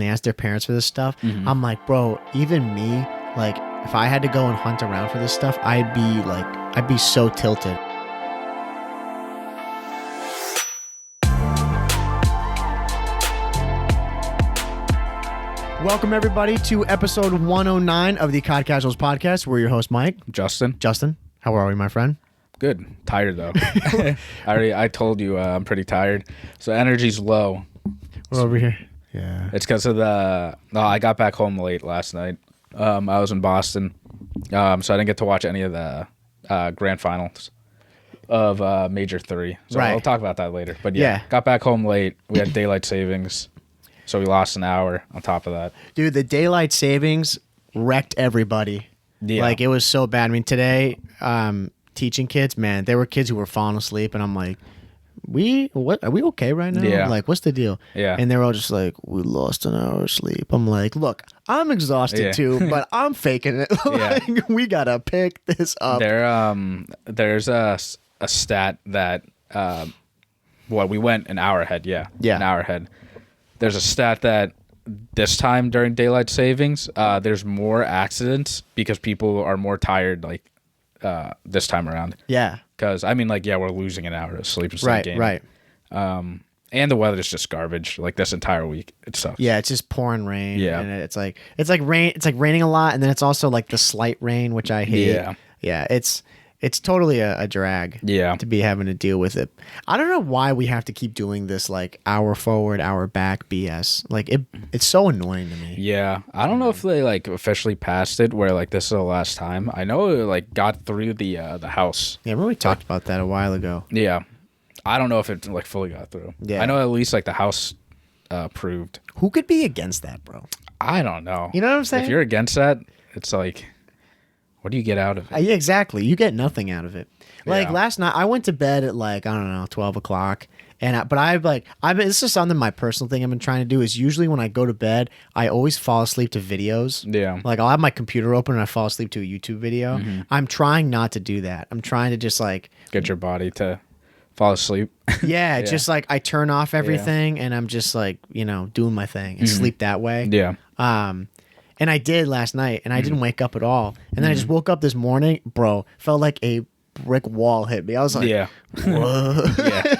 they ask their parents for this stuff. I'm like, bro, even me, like, if I had to go and hunt around for this stuff, I'd be so tilted. Welcome, everybody, to episode 109 of the COD Casuals podcast. We're your host, Mike. Justin, how are we, my friend? good. Tired, though. I told you I'm pretty tired. So energy's low. We're over here. Yeah. It's because of I got back home late last night. I was in Boston, so I didn't get to watch any of the grand finals of Major 3. So Right. I'll talk about that later. But yeah, got back home late. We had daylight savings, so we lost an hour on top of that. Dude, the daylight savings wrecked everybody. Yeah. Like, it was so bad. I mean, today, teaching kids, man, there were kids who were falling asleep, and I'm like, are we okay right now? Yeah. Like, what's the deal? Yeah. And they were all just like, we lost an hour of sleep. I'm like, look, I'm exhausted too, but I'm faking it. Like, we gotta pick this up. There's a stat that we went an hour ahead. Yeah. An hour ahead. There's a stat that this time during daylight savings, there's more accidents because people are more tired, like, this time around. Yeah. Because, I mean, like, yeah, we're losing an hour of sleep in the game. Right. And the weather's just garbage. Like, this entire week, it sucks. Yeah, it's just pouring rain. Yeah. And it's like rain. It's like raining a lot, and then it's also like the slight rain, which I hate. Yeah. Yeah. It's totally a drag. Yeah. To be having to deal with it. I don't know why we have to keep doing this like hour forward, hour back BS. Like, it's so annoying to me. Yeah. I don't know if they, like, officially passed it where, like, this is the last time. I know it, like, got through the House. Yeah, remember we talked about that a while ago. Yeah. I don't know if it, like, fully got through. Yeah. I know at least, like, the House approved. Who could be against that, bro? I don't know. You know what I'm saying? If you're against that, it's like, what do you get out of it? Yeah, exactly. You get nothing out of it. Like, Yeah. last night, I went to bed at, like, I don't know, 12 o'clock. This is something, my personal thing I've been trying to do is usually when I go to bed, I always fall asleep to videos. Yeah. Like, I'll have my computer open and I fall asleep to a YouTube video. I'm trying not to do that. I'm trying to just, like, Get your body to fall asleep. yeah, just like I turn off everything and I'm just like, doing my thing and sleep that way. Yeah. And I did last night and I didn't wake up at all. And then I just woke up this morning, bro, felt like a brick wall hit me. I was like, Yeah. whoa.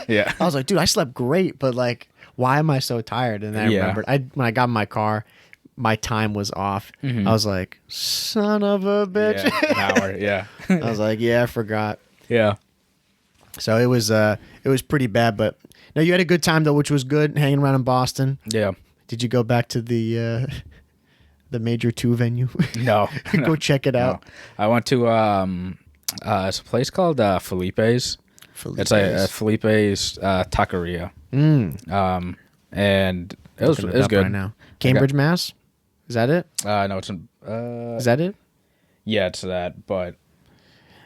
Yeah. I was like, dude, I slept great, but like, why am I so tired? And then I remembered when I got in my car, my time was off. I was like, son of a bitch. Yeah. An hour. Yeah. I was like, yeah, I forgot. Yeah. So it was pretty bad, but no, you had a good time though, which was good, hanging around in Boston. Yeah. Did you go back to the Major 2 venue? No. Go check it out. No. I went to it's a place called Felipe's. It's a Felipe's taqueria. And it was good right now. Cambridge, Mass. Is that it? No, it's in, Is that it? yeah, it's that, but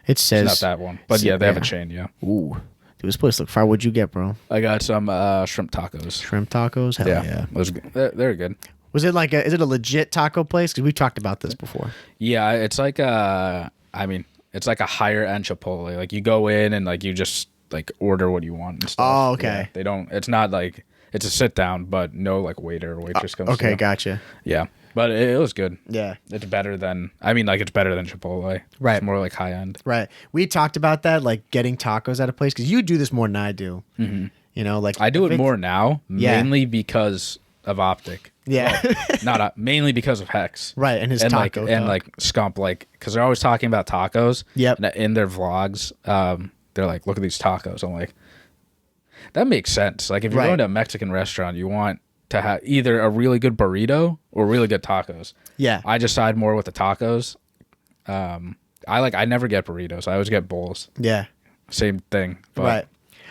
It says it's not that one. But yeah, they have a chain. Yeah. Ooh, dude, this place look fire. What'd you get, bro? I got some shrimp tacos. Shrimp tacos. Hell yeah. It was good. They're good. Was it like is it a legit taco place? Because we've talked about this before. Yeah, it's like it's like a higher end Chipotle. Like, you go in and like you just like order what you want and stuff. Oh, okay. Yeah, they don't. It's not like it's a sit down, but no like waiter or waitress comes. Okay, through. gotcha. Yeah, but it was good. Yeah. It's better than. It's better than Chipotle. Right. It's more like high end. Right. We talked about that, like getting tacos at a place, because you do this more than I do. Mm-hmm. Like I do if it more now, Yeah. mainly because of Optic. Yeah. Well, mainly because of Hex. Right, and his and taco and talk. like Scump, like, because they're always talking about tacos. Yep. And in their vlogs, they're like, look at these tacos. I'm like, that makes sense. Like, if you're Right. going to a Mexican restaurant, you want to have either a really good burrito or really good tacos. Yeah. I just side more with the tacos. I never get burritos. I always get bowls. Yeah. Same thing. But, Right.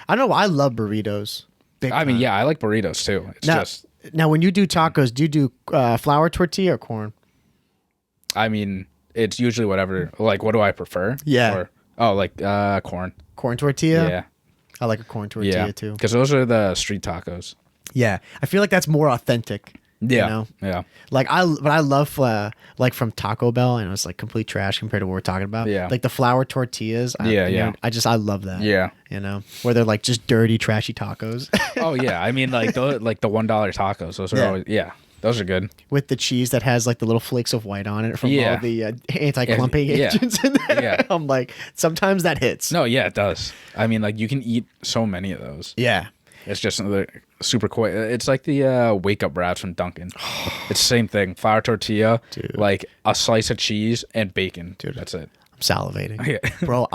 I know. I love burritos. Big I mean, time. yeah, I like burritos too. It's just, Now, when you do tacos, do you do flour tortilla or corn? I mean, it's usually whatever. Like, what do I prefer? Yeah. Corn. Corn tortilla? Yeah. I like a corn tortilla Yeah. too. Because those are the street tacos. Yeah. I feel like that's more authentic. Yeah. You know? Yeah. But I love like from Taco Bell, and it's like complete trash compared to what we're talking about. Yeah. Like the flour tortillas. I love that. Yeah. Where they're like just dirty, trashy tacos. Oh yeah. I mean, like the $1 tacos. Those are always Those are good. With the cheese that has like the little flakes of white on it from Yeah. all the anti-clumping Yeah. agents in there. Yeah. I'm like, sometimes that hits. No, yeah, it does. I mean, like you can eat so many of those. Yeah. It's just super quick. It's like the wake up wraps from Dunkin'. It's the same thing. Flour tortilla, Dude. like a slice of cheese and bacon. Dude. That's it. I'm salivating. Yeah. Bro,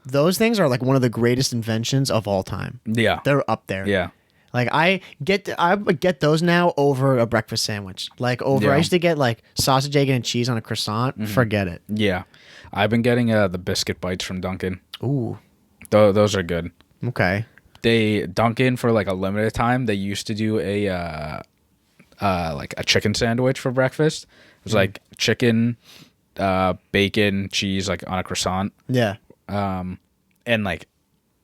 those things are like one of the greatest inventions of all time. Yeah. They're up there. Yeah. Like I would get those now over a breakfast sandwich. Like over, Yeah. I used to get like sausage, egg, and cheese on a croissant. Forget it. Yeah. I've been getting the biscuit bites from Dunkin'. Ooh. Those are good. Okay. Dunkin' for like a limited time, they used to do a like a chicken sandwich for breakfast. It was like chicken, bacon, cheese, like on a croissant. Yeah. And like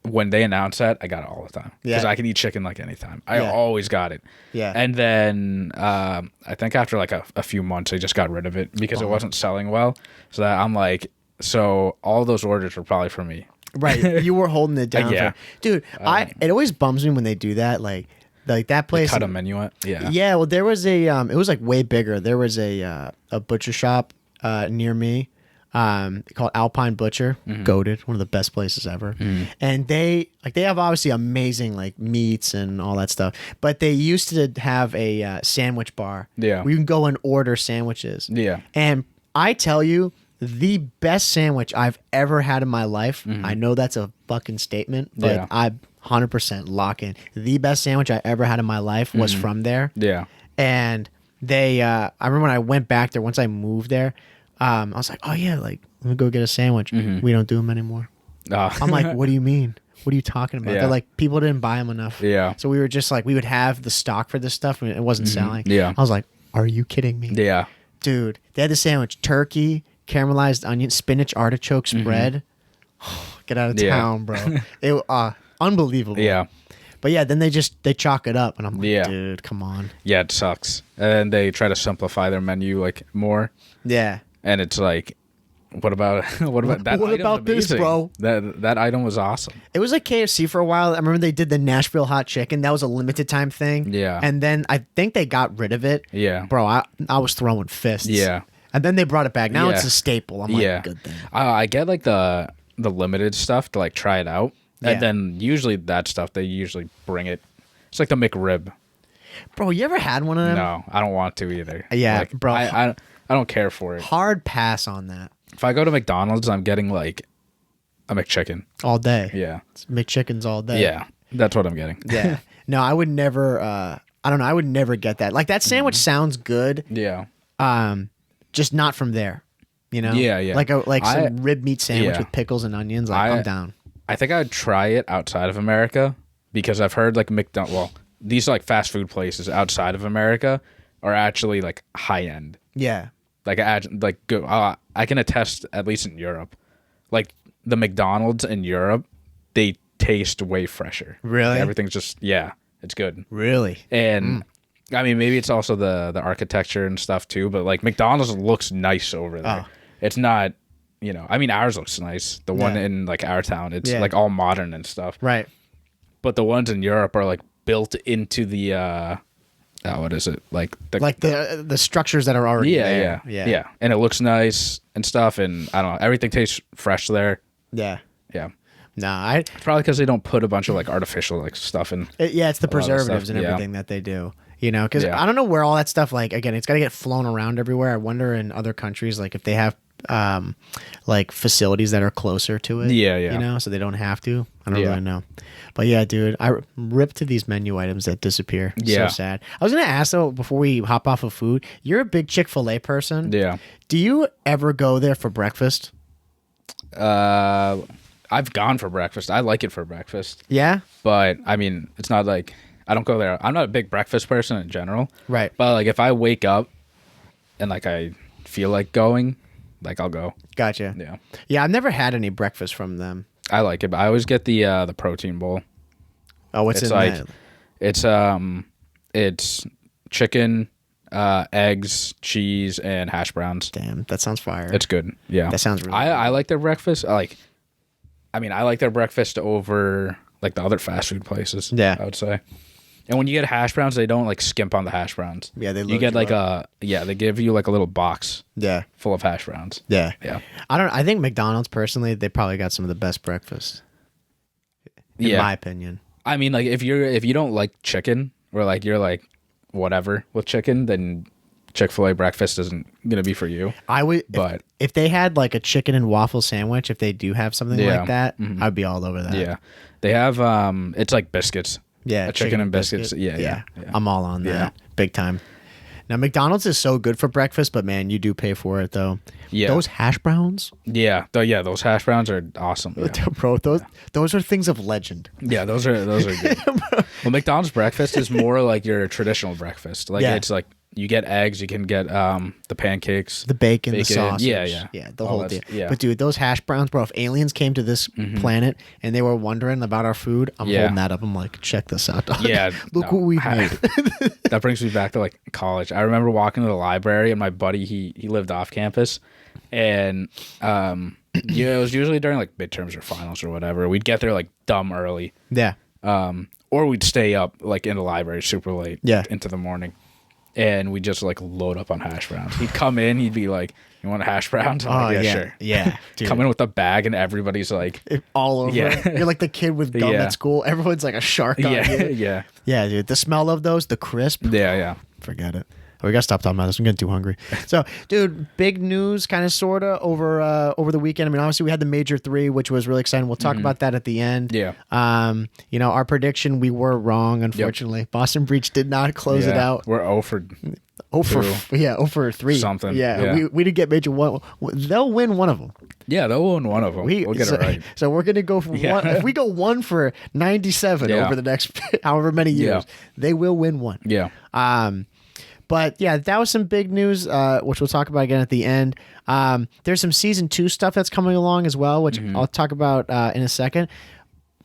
when they announced that, I got it all the time because Yeah. I can eat chicken like anytime. I Yeah. always got it. Yeah. And then I think after like a few months, they just got rid of it because it wasn't selling well. So that I'm like, so all those orders were probably for me. Right. You were holding it down. Yeah. Dude, it always bums me when they do that. Like that place. Cut a menu out. Yeah. Yeah. Well, there was it was like way bigger. There was a butcher shop near me called Alpine Butcher. Goated. One of the best places ever. And they have obviously amazing like meats and all that stuff. But they used to have a sandwich bar. Yeah. Where you can go and order sandwiches. Yeah. And I tell you, the best sandwich I've ever had in my life. I know that's a fucking statement, but Yeah. I 100% lock in. The best sandwich I ever had in my life was from there. Yeah. And they, I remember when I went back there, once I moved there, I was like, oh yeah, like, let me go get a sandwich. We don't do them anymore. I'm like, what do you mean? What are you talking about? Yeah. They're like, people didn't buy them enough. Yeah. So we were just like, we would have the stock for this stuff and it wasn't selling. Yeah. I was like, are you kidding me? Yeah. Dude, they had the sandwich, turkey, caramelized onion, spinach, artichoke spread. Get out of Yeah. town, bro. It unbelievable. Yeah. But yeah, then they chalk it up and I'm like, Yeah. dude, come on. Yeah, it sucks. And they try to simplify their menu like more. Yeah. And it's like, what about that? What item's about this, amazing. bro? That item was awesome. It was like KFC for a while. I remember they did the Nashville hot chicken. That was a limited time thing. Yeah. And then I think they got rid of it. Yeah. Bro, I was throwing fists. Yeah. And then they brought it back. Now Yeah. it's a staple. I'm Yeah. like, good thing. I get like the limited stuff to like try it out. Yeah. And then usually that stuff they usually bring it. It's like the McRib. Bro, you ever had one of them? No, I don't want to either. Yeah, Like, bro. I don't care for it. Hard pass on that. If I go to McDonald's, I'm getting like a McChicken. All day. Yeah. It's McChickens all day. Yeah. That's what I'm getting. Yeah. No, I would never I don't know, I would never get that. Like that sandwich sounds good. Yeah. Just not from there. You know? Yeah, yeah. Like I- some rib meat sandwich yeah. with pickles and onions. Like I'm down. I think I would try it outside of America because I've heard like these like fast food places outside of America are actually like high end. Yeah. Like I can attest, at least in Europe, like the McDonald's in Europe, they taste way fresher. Really? Everything's just it's good. Really? And I mean, maybe it's also the architecture and stuff too, but like McDonald's looks nice over there. Oh. It's not, I mean, ours looks nice. The one Yeah. in like our town, it's Yeah. like all modern and stuff. Right. But the ones in Europe are like built into the what is it? Like the structures that are already there. yeah. And it looks nice and stuff, and I don't know, everything tastes fresh there. Yeah. Yeah. Nah, Probably because they don't put a bunch of like artificial like stuff in. it's the A lot of preservatives stuff, and yeah. everything that they do. You know, because Yeah. I don't know where all that stuff, like, again, it's got to get flown around everywhere. I wonder in other countries, like, if they have, like, facilities that are closer to it. Yeah, yeah. You know, so they don't have to. I don't Yeah. really know. But yeah, dude, I rip to these menu items that disappear. Yeah. So sad. I was going to ask, though, before we hop off of food, you're a big Chick-fil-A person. Yeah. Do you ever go there for breakfast? I've gone for breakfast. I like it for breakfast. Yeah? But I mean, it's not like I don't go there. I'm not a big breakfast person in general. Right. But like if I wake up and like I feel like going, like I'll go. Gotcha. Yeah. Yeah, I've never had any breakfast from them. I like it, but I always get the protein bowl. Oh, what's It's in like that? it's chicken, eggs, cheese, and hash browns. Damn, that sounds fire. It's good. Yeah. That sounds really I like their breakfast. I like their breakfast over like the other fast food places. Yeah. I would say. And when you get hash browns, they don't like skimp on the hash browns. Yeah, you get like they give you like a little box. Yeah. Full of hash browns. Yeah. Yeah. I think McDonald's personally, they probably got some of the best breakfast. In my opinion. I mean, like if you don't like chicken or like you're like whatever with chicken, then Chick-fil-A breakfast isn't gonna be for you. I would, but if they had like a chicken and waffle sandwich, if they do have something like that, I'd be all over that. Yeah, they have it's like biscuits. Yeah, a chicken and biscuits. Yeah. I'm all on that, big time. Now McDonald's is so good for breakfast, but man, you do pay for it though. Yeah, those hash browns. Yeah, those hash browns are awesome, bro. Those are things of legend. Yeah, those are good. Well, McDonald's breakfast is more like your traditional breakfast. Like it's like you get eggs, you can get the pancakes, the bacon, the sausage. Yeah, the whole deal. Yeah. But dude, those hash browns, bro. If aliens came to this planet and they were wondering about our food, I'm holding that up. I'm like, check this out, dog. Yeah, look what we made. That brings me back to like college. I remember walking to the library, and my buddy he lived off campus, and it was usually during like midterms or finals or whatever. We'd get there like dumb early. Yeah. Or we'd stay up like in the library super late. Yeah. Into the morning. And we just like load up on hash browns. He'd come in, he'd be like, "You want a hash browns?" I'm like, yeah, sure. Yeah, dude. Come in with a bag, and everybody's like, all over. Yeah. You're like the kid with gum at school. Everyone's like a shark on you. Yeah, dude. The smell of those, the crisp. Yeah. Forget it. We gotta stop talking about this. I'm getting too hungry. So, dude, big news, kind of, sorta, over the weekend. I mean, obviously, we had the Major 3, which was really exciting. We'll talk about that at the end. Yeah. Our prediction, we were wrong, unfortunately. Yep. Boston Breach did not close it out. We're 0 for 0 for 3. Something. Yeah. We did get Major 1. They'll win one of them. Yeah, they'll win one of them. We'll get it right. So we're gonna go for one. If we go 1 for 97 over the next however many years, they will win one. Yeah. But yeah, that was some big news, which we'll talk about again at the end. There's some season 2 stuff that's coming along as well, which I'll talk about in a second.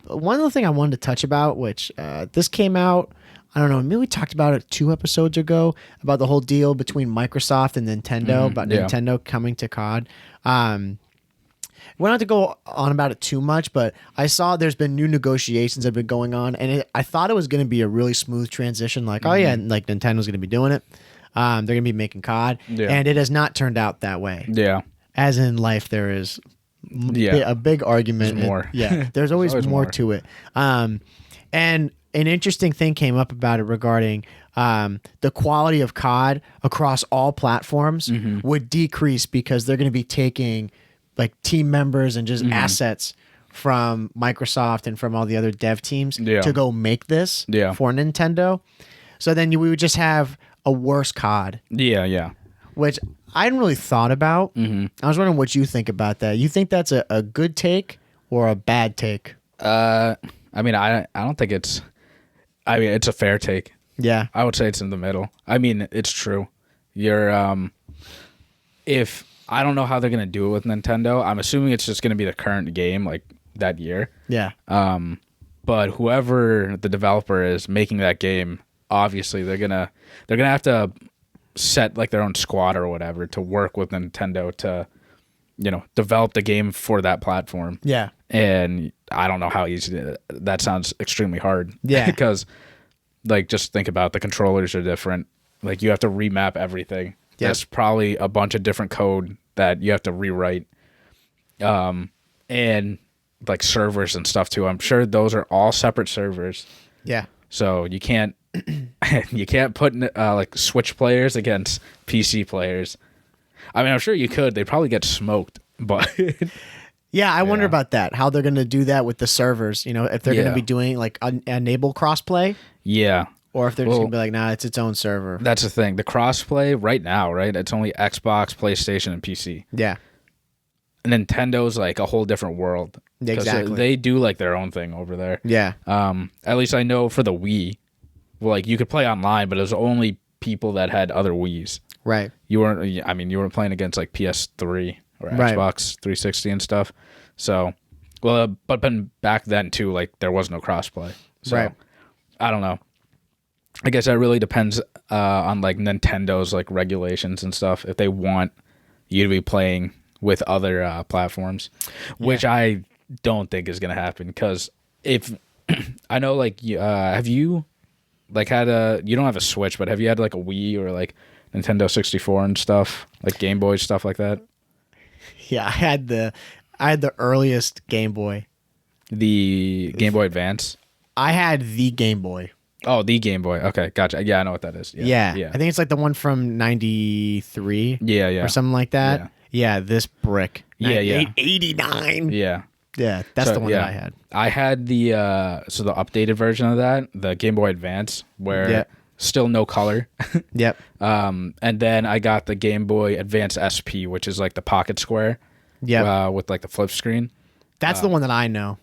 One other thing I wanted to touch about, which this came out, I don't know, maybe we talked about it 2 episodes ago, about the whole deal between Microsoft and Nintendo, about Nintendo coming to COD. We don't have to go on about it too much, but I saw there's been new negotiations that have been going on, and I thought it was going to be a really smooth transition. Like, like Nintendo's going to be doing it. They're going to be making COD, and it has not turned out that way. Yeah. As in life, there is a big argument. There's more. There's always more to it. And an interesting thing came up about it regarding the quality of COD across all platforms would decrease because they're going to be taking like team members and just assets from Microsoft and from all the other dev teams to go make this for Nintendo. So then we would just have a worse COD. Yeah. Which I hadn't really thought about. I was wondering what you think about that. You think that's a good take or a bad take? I mean, I don't think it's... I mean, it's a fair take. Yeah. I would say it's in the middle. I mean, it's true. You're... If... I don't know how they're going to do it with Nintendo. I'm assuming it's just going to be the current game, like, that year. Yeah. But whoever the developer is making that game, obviously they're gonna have to set, like, their own squad or whatever to work with Nintendo to, develop the game for that platform. Yeah. And I don't know how easy that sounds. Extremely hard. Yeah. Because, like, just think about the controllers are different. Like, you have to remap everything. Yep. There's probably a bunch of different code that you have to rewrite. And like servers and stuff too. I'm sure those are all separate servers. Yeah. So you can't put like Switch players against PC players. I mean, I'm sure you could. They'd probably get smoked, but yeah, I wonder about that. How they're going to do that with the servers, if they're going to be doing like enable crossplay. Yeah. Or if they're just going to be like, nah, it's its own server. That's the thing. The crossplay right now, right? It's only Xbox, PlayStation, and PC. Yeah. Nintendo's like a whole different world. Exactly. They do like their own thing over there. Yeah. At least I know for the Wii, like you could play online, but it was only people that had other Wiis. Right. You weren't playing against like PS3 or Xbox 360 and stuff. So, but back then too, like there was no crossplay. So, I don't know. I guess that really depends on like Nintendo's like regulations and stuff. If they want you to be playing with other platforms, which I don't think is going to happen. Because if I know, like, have you you don't have a Switch, but have you had like a Wii or like Nintendo 64 and stuff, like Game Boy stuff like that? Yeah, I had the earliest Game Boy. The Game Boy Advance. I had the Game Boy. Oh, the Game Boy. Okay, gotcha. Yeah, I know what that is. Yeah. I think it's like the one from 93. Yeah. Or something like that. Yeah, this brick. Yeah. 89. Yeah. Yeah, that's the one that I had. I had the the updated version of that, the Game Boy Advance, where still no color. Yep. And then I got the Game Boy Advance SP, which is like the pocket square. Yeah. With like the flip screen. That's the one that I know.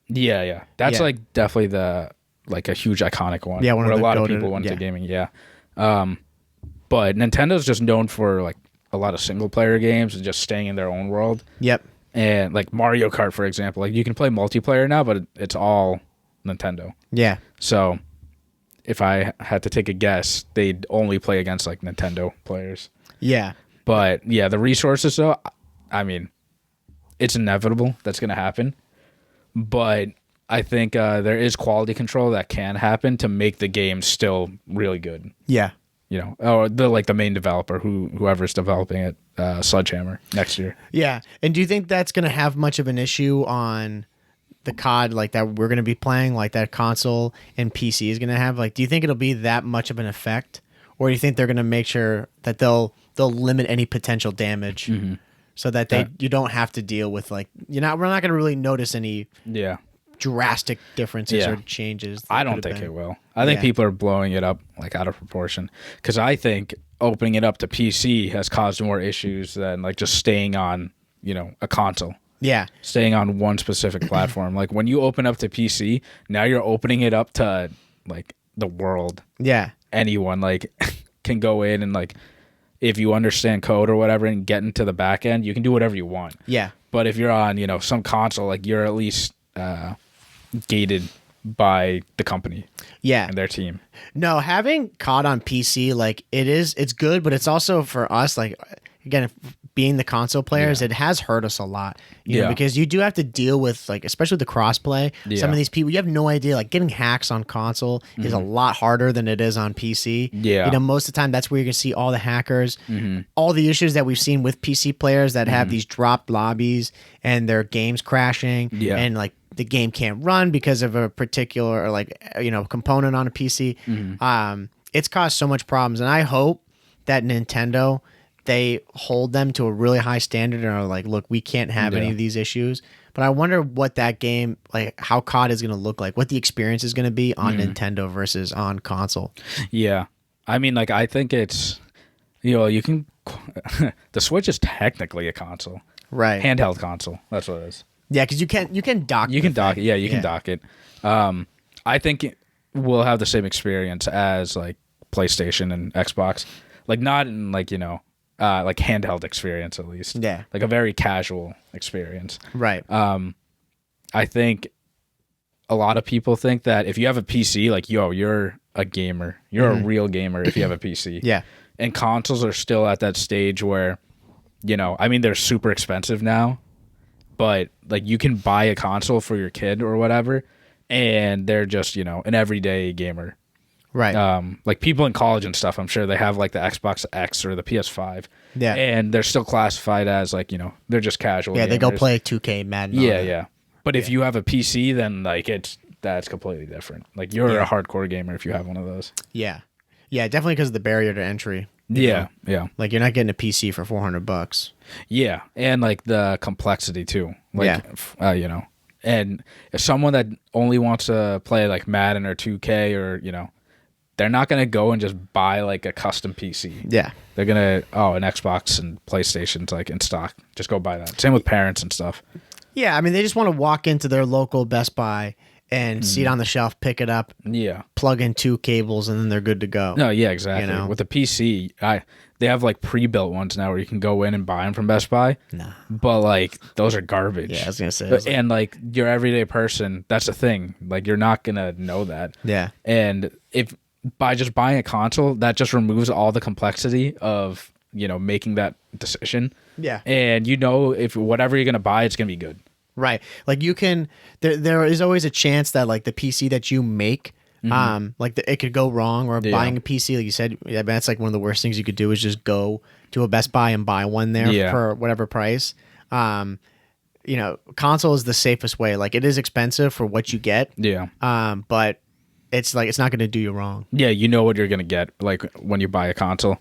Yeah. That's like definitely the like a huge iconic one. Yeah, where a lot of people went to gaming. Yeah. But Nintendo's just known for like a lot of single player games and just staying in their own world. Yep. And like Mario Kart, for example, like you can play multiplayer now, but it's all Nintendo. Yeah. So if I had to take a guess, they'd only play against like Nintendo players. Yeah. But yeah, the resources though, I mean, it's inevitable that's going to happen. But I think there is quality control that can happen to make the game still really good. Yeah. You know, or the main developer, whoever's developing it, Sledgehammer, next year. Yeah. And do you think that's going to have much of an issue on the COD like that we're going to be playing, like that console and PC is going to have? Like, do you think it'll be that much of an effect, or do you think they're going to make sure that they'll limit any potential damage so that you don't have to deal with like we're not going to really notice any drastic differences or changes? I don't think it will. I think people are blowing it up like out of proportion, because I think opening it up to PC has caused more issues than like just staying on a console. Yeah, staying on one specific platform. Like when you open up to PC, now you're opening it up to like the world. Yeah, anyone like can go in and like, if you understand code or whatever and get into the back end, you can do whatever you want. Yeah, but if you're on some console, like you're at least gated by the company. Yeah, and their team. No, having COD on PC, like it's good, but it's also for us, like again, being the console players, it has hurt us a lot. You know, because you do have to deal with like, especially the crossplay. Some of these people, you have no idea. Like getting hacks on console is a lot harder than it is on PC. Yeah, most of the time that's where you can see all the hackers, all the issues that we've seen with PC players that have these dropped lobbies and their games crashing, and like the game can't run because of a particular component on a PC. It's caused so much problems, and I hope that Nintendo, they hold them to a really high standard and are like, look, we can't have any of these issues. But I wonder what that game, like how COD is going to look like, what the experience is going to be on Nintendo versus on console. Yeah. I mean, like, I think it's, you can, the Switch is technically a console. Right. Handheld console. That's what it is. Yeah, because you can dock. You can dock it. Yeah, you can dock it. I think we'll have the same experience as like PlayStation and Xbox. Like not in like like handheld experience at least. Yeah. Like a very casual experience. Right. I think a lot of people think that if you have a PC, like you're a gamer. You're a real gamer if you have a PC. Yeah. And consoles are still at that stage where, I mean, they're super expensive now. But like you can buy a console for your kid or whatever, and they're just an everyday gamer, right? Like people in college and stuff. I'm sure they have like the Xbox X or the PS5, and they're still classified as like they're just casual. Yeah, gamers. They go play 2K, Madden. Yeah. But if you have a PC, then like that's completely different. Like you're a hardcore gamer if you have one of those. Yeah, definitely because of the barrier to entry. Yeah. Like you're not getting a PC for $400. Yeah, and like the complexity too. Like, and if someone that only wants to play like Madden or 2K or they're not gonna go and just buy like a custom PC. Yeah, they're gonna an Xbox and PlayStation's like in stock. Just go buy that. Same with parents and stuff. Yeah, I mean they just want to walk into their local Best Buy and see it on the shelf, pick it up, plug in 2 cables, and then they're good to go. No, yeah, exactly. With the PC, they have like pre-built ones now where you can go in and buy them from Best Buy. Nah. But like those are garbage. Yeah, I was gonna say. And like your everyday person, that's the thing. Like you're not gonna know that. Yeah. And if by just buying a console, that just removes all the complexity of making that decision. Yeah. And if whatever you're gonna buy, it's gonna be good. Right. Like you can, there is always a chance that like the PC that you make Like it could go wrong, or buying a PC, like you said, that's like one of the worst things you could do is just go to a Best Buy and buy one there for whatever price. Console is the safest way. Like it is expensive for what you get. Yeah. But it's like it's not going to do you wrong. Yeah, you know what you're going to get like when you buy a console.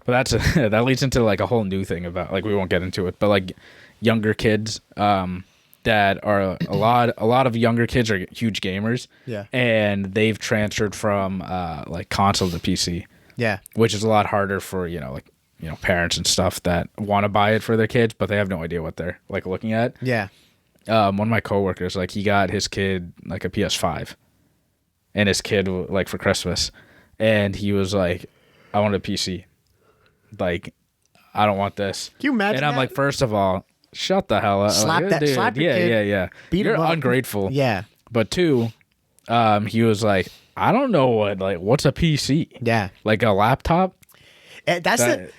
But that leads into like a whole new thing about like we won't get into it, but like younger kids that are a lot of younger kids are huge gamers. Yeah. And they've transferred from like console to PC. Yeah. Which is a lot harder for, parents and stuff that want to buy it for their kids, but they have no idea what they're like looking at. Yeah. One of my coworkers, like he got his kid like a PS5 and his kid like for Christmas, and he was like, I want a PC. Like, I don't want this. Can you imagine And I'm like, first of all, shut the hell up. Slap like, that. dude, Slap your kid. Yeah. Beat You're him up. ungrateful. Yeah. But two, he was like, I don't know what's a PC. Yeah. Like a laptop. That's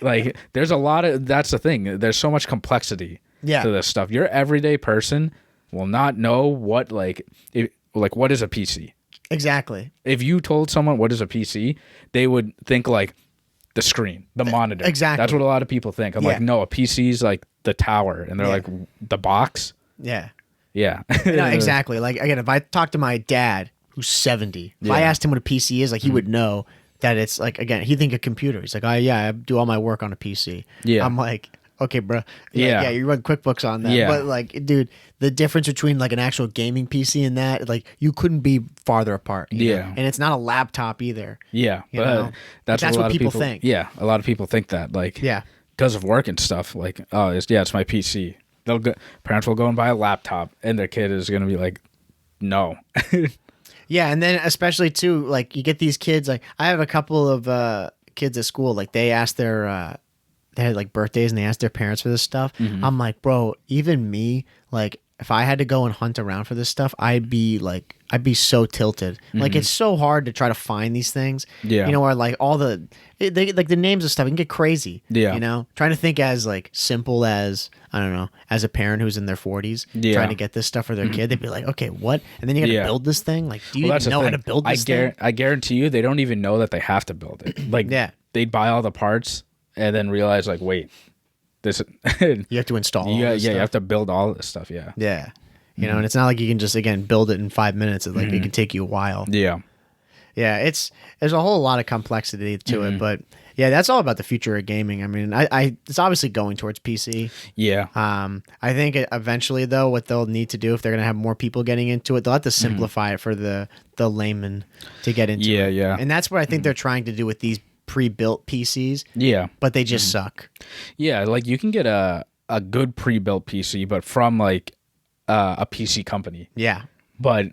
there's a lot of, that's the thing. There's so much complexity to this stuff. Your everyday person will not know what what is a PC. Exactly. If you told someone what is a PC, they would think like the screen, the monitor. Exactly. That's what a lot of people think. I'm like, no, a PC is like the tower, and they're like the box. Yeah. Yeah. No, exactly. Like again, if I talk to my dad who's 70, if I asked him what a PC is, like he would know that it's like, again, he think a computer. He's like, I do all my work on a PC. Yeah. I'm like, okay, bro. Yeah, you run QuickBooks on that. Yeah. But like, dude, the difference between like an actual gaming PC and that, like you couldn't be farther apart. You know? And it's not a laptop either. Yeah. You know? That's what a lot of people think. Yeah. A lot of people think that because of work and stuff, like, oh, it's my PC. Parents will go and buy a laptop, and their kid is going to be like, no. Yeah, and then especially too, like you get these kids. Like I have a couple of kids at school. Like they asked they had like birthdays, and they asked their parents for this stuff. I'm like, bro, even me, like if I had to go and hunt around for this stuff, I'd be so tilted. Like it's so hard to try to find these things. Yeah, you know, or like like the names of stuff, it can get crazy. Yeah, you know, trying to think as like simple as, I don't know, as a parent who's in their 40s trying to get this stuff for their kid, they'd be like, okay, what? And then you got to build this thing. Like, do you even know how to build this thing? I guarantee you, they don't even know that they have to build it. Like, they'd buy all the parts and then realize, like, wait, this. You have to install. You have to build all this stuff. Yeah. Yeah. You know, and it's not like you can just build it in 5 minutes. It can take you a while. Yeah. Yeah, there's a whole lot of complexity to it, but yeah, that's all about the future of gaming. I mean, it's obviously going towards PC. Yeah. I think eventually though, what they'll need to do if they're going to have more people getting into it, they'll have to simplify it for the layman to get into it. Yeah. And that's what I think they're trying to do with these pre-built PCs. Yeah. But they just suck. Yeah, like you can get a good pre-built PC, but from like a PC company. Yeah. But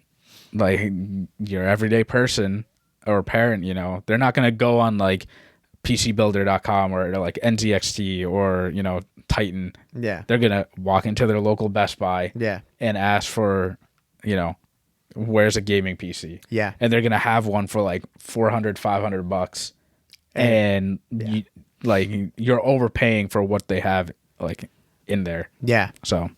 like your everyday person or parent, you know, they're not going to go on like PCbuilder.com or like NZXT or, you know, Titan. Yeah. They're going to walk into their local Best Buy and ask for, you know, where's a gaming PC? Yeah. And they're going to have one for like $400-$500. And you're overpaying for what they have like in there. Yeah. So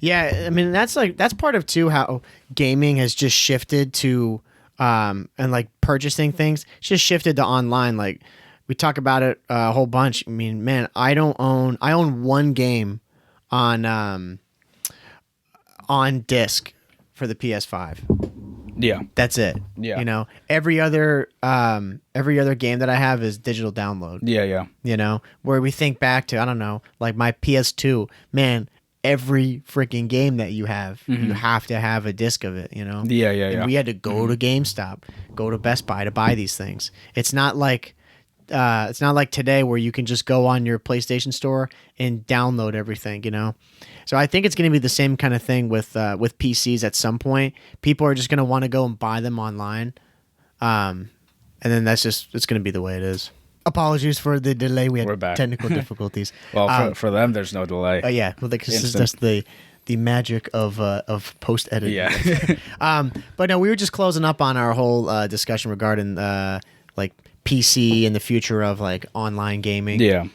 yeah, I mean that's part of too how gaming has just shifted to and like purchasing things, it's just shifted to online. Like we talk about it a whole bunch. I mean, man, I own one game on disc for the PS5. Yeah. That's it. Yeah. You know, every other game that I have is digital download. Yeah. You know, where we think back to, I don't know, like my PS2, man, every freaking game that you have, you have to have a disc of it, you know? Yeah. And we had to go to GameStop, go to Best Buy to buy these things. It's not like today where you can just go on your PlayStation store and download everything, you know? So I think it's going to be the same kind of thing with PCs at some point. People are just going to want to go and buy them online. And then it's going to be the way it is. Apologies for the delay. We had technical difficulties. Well, for them, there's no delay. Yeah, well, this is just the magic of post editing. Yeah. But no, we were just closing up on our whole discussion regarding like PC and the future of like online gaming. Yeah.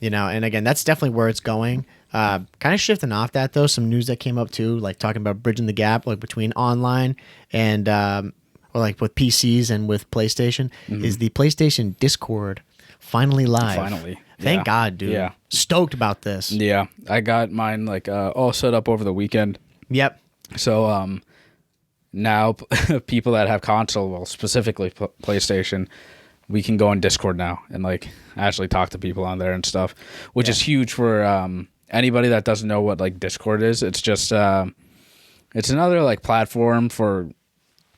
You know, and again, that's definitely where it's going. Kind of shifting off that though, some news that came up too, like talking about bridging the gap like between online and or like with PCs and with PlayStation, is the PlayStation Discord finally live. Finally. Thank God, dude. Yeah. Stoked about this. Yeah. I got mine like all set up over the weekend. Yep. So now people that have console, well, specifically PlayStation, we can go on Discord now and like actually talk to people on there and stuff, which is huge for anybody that doesn't know what like Discord is. It's just it's another like platform for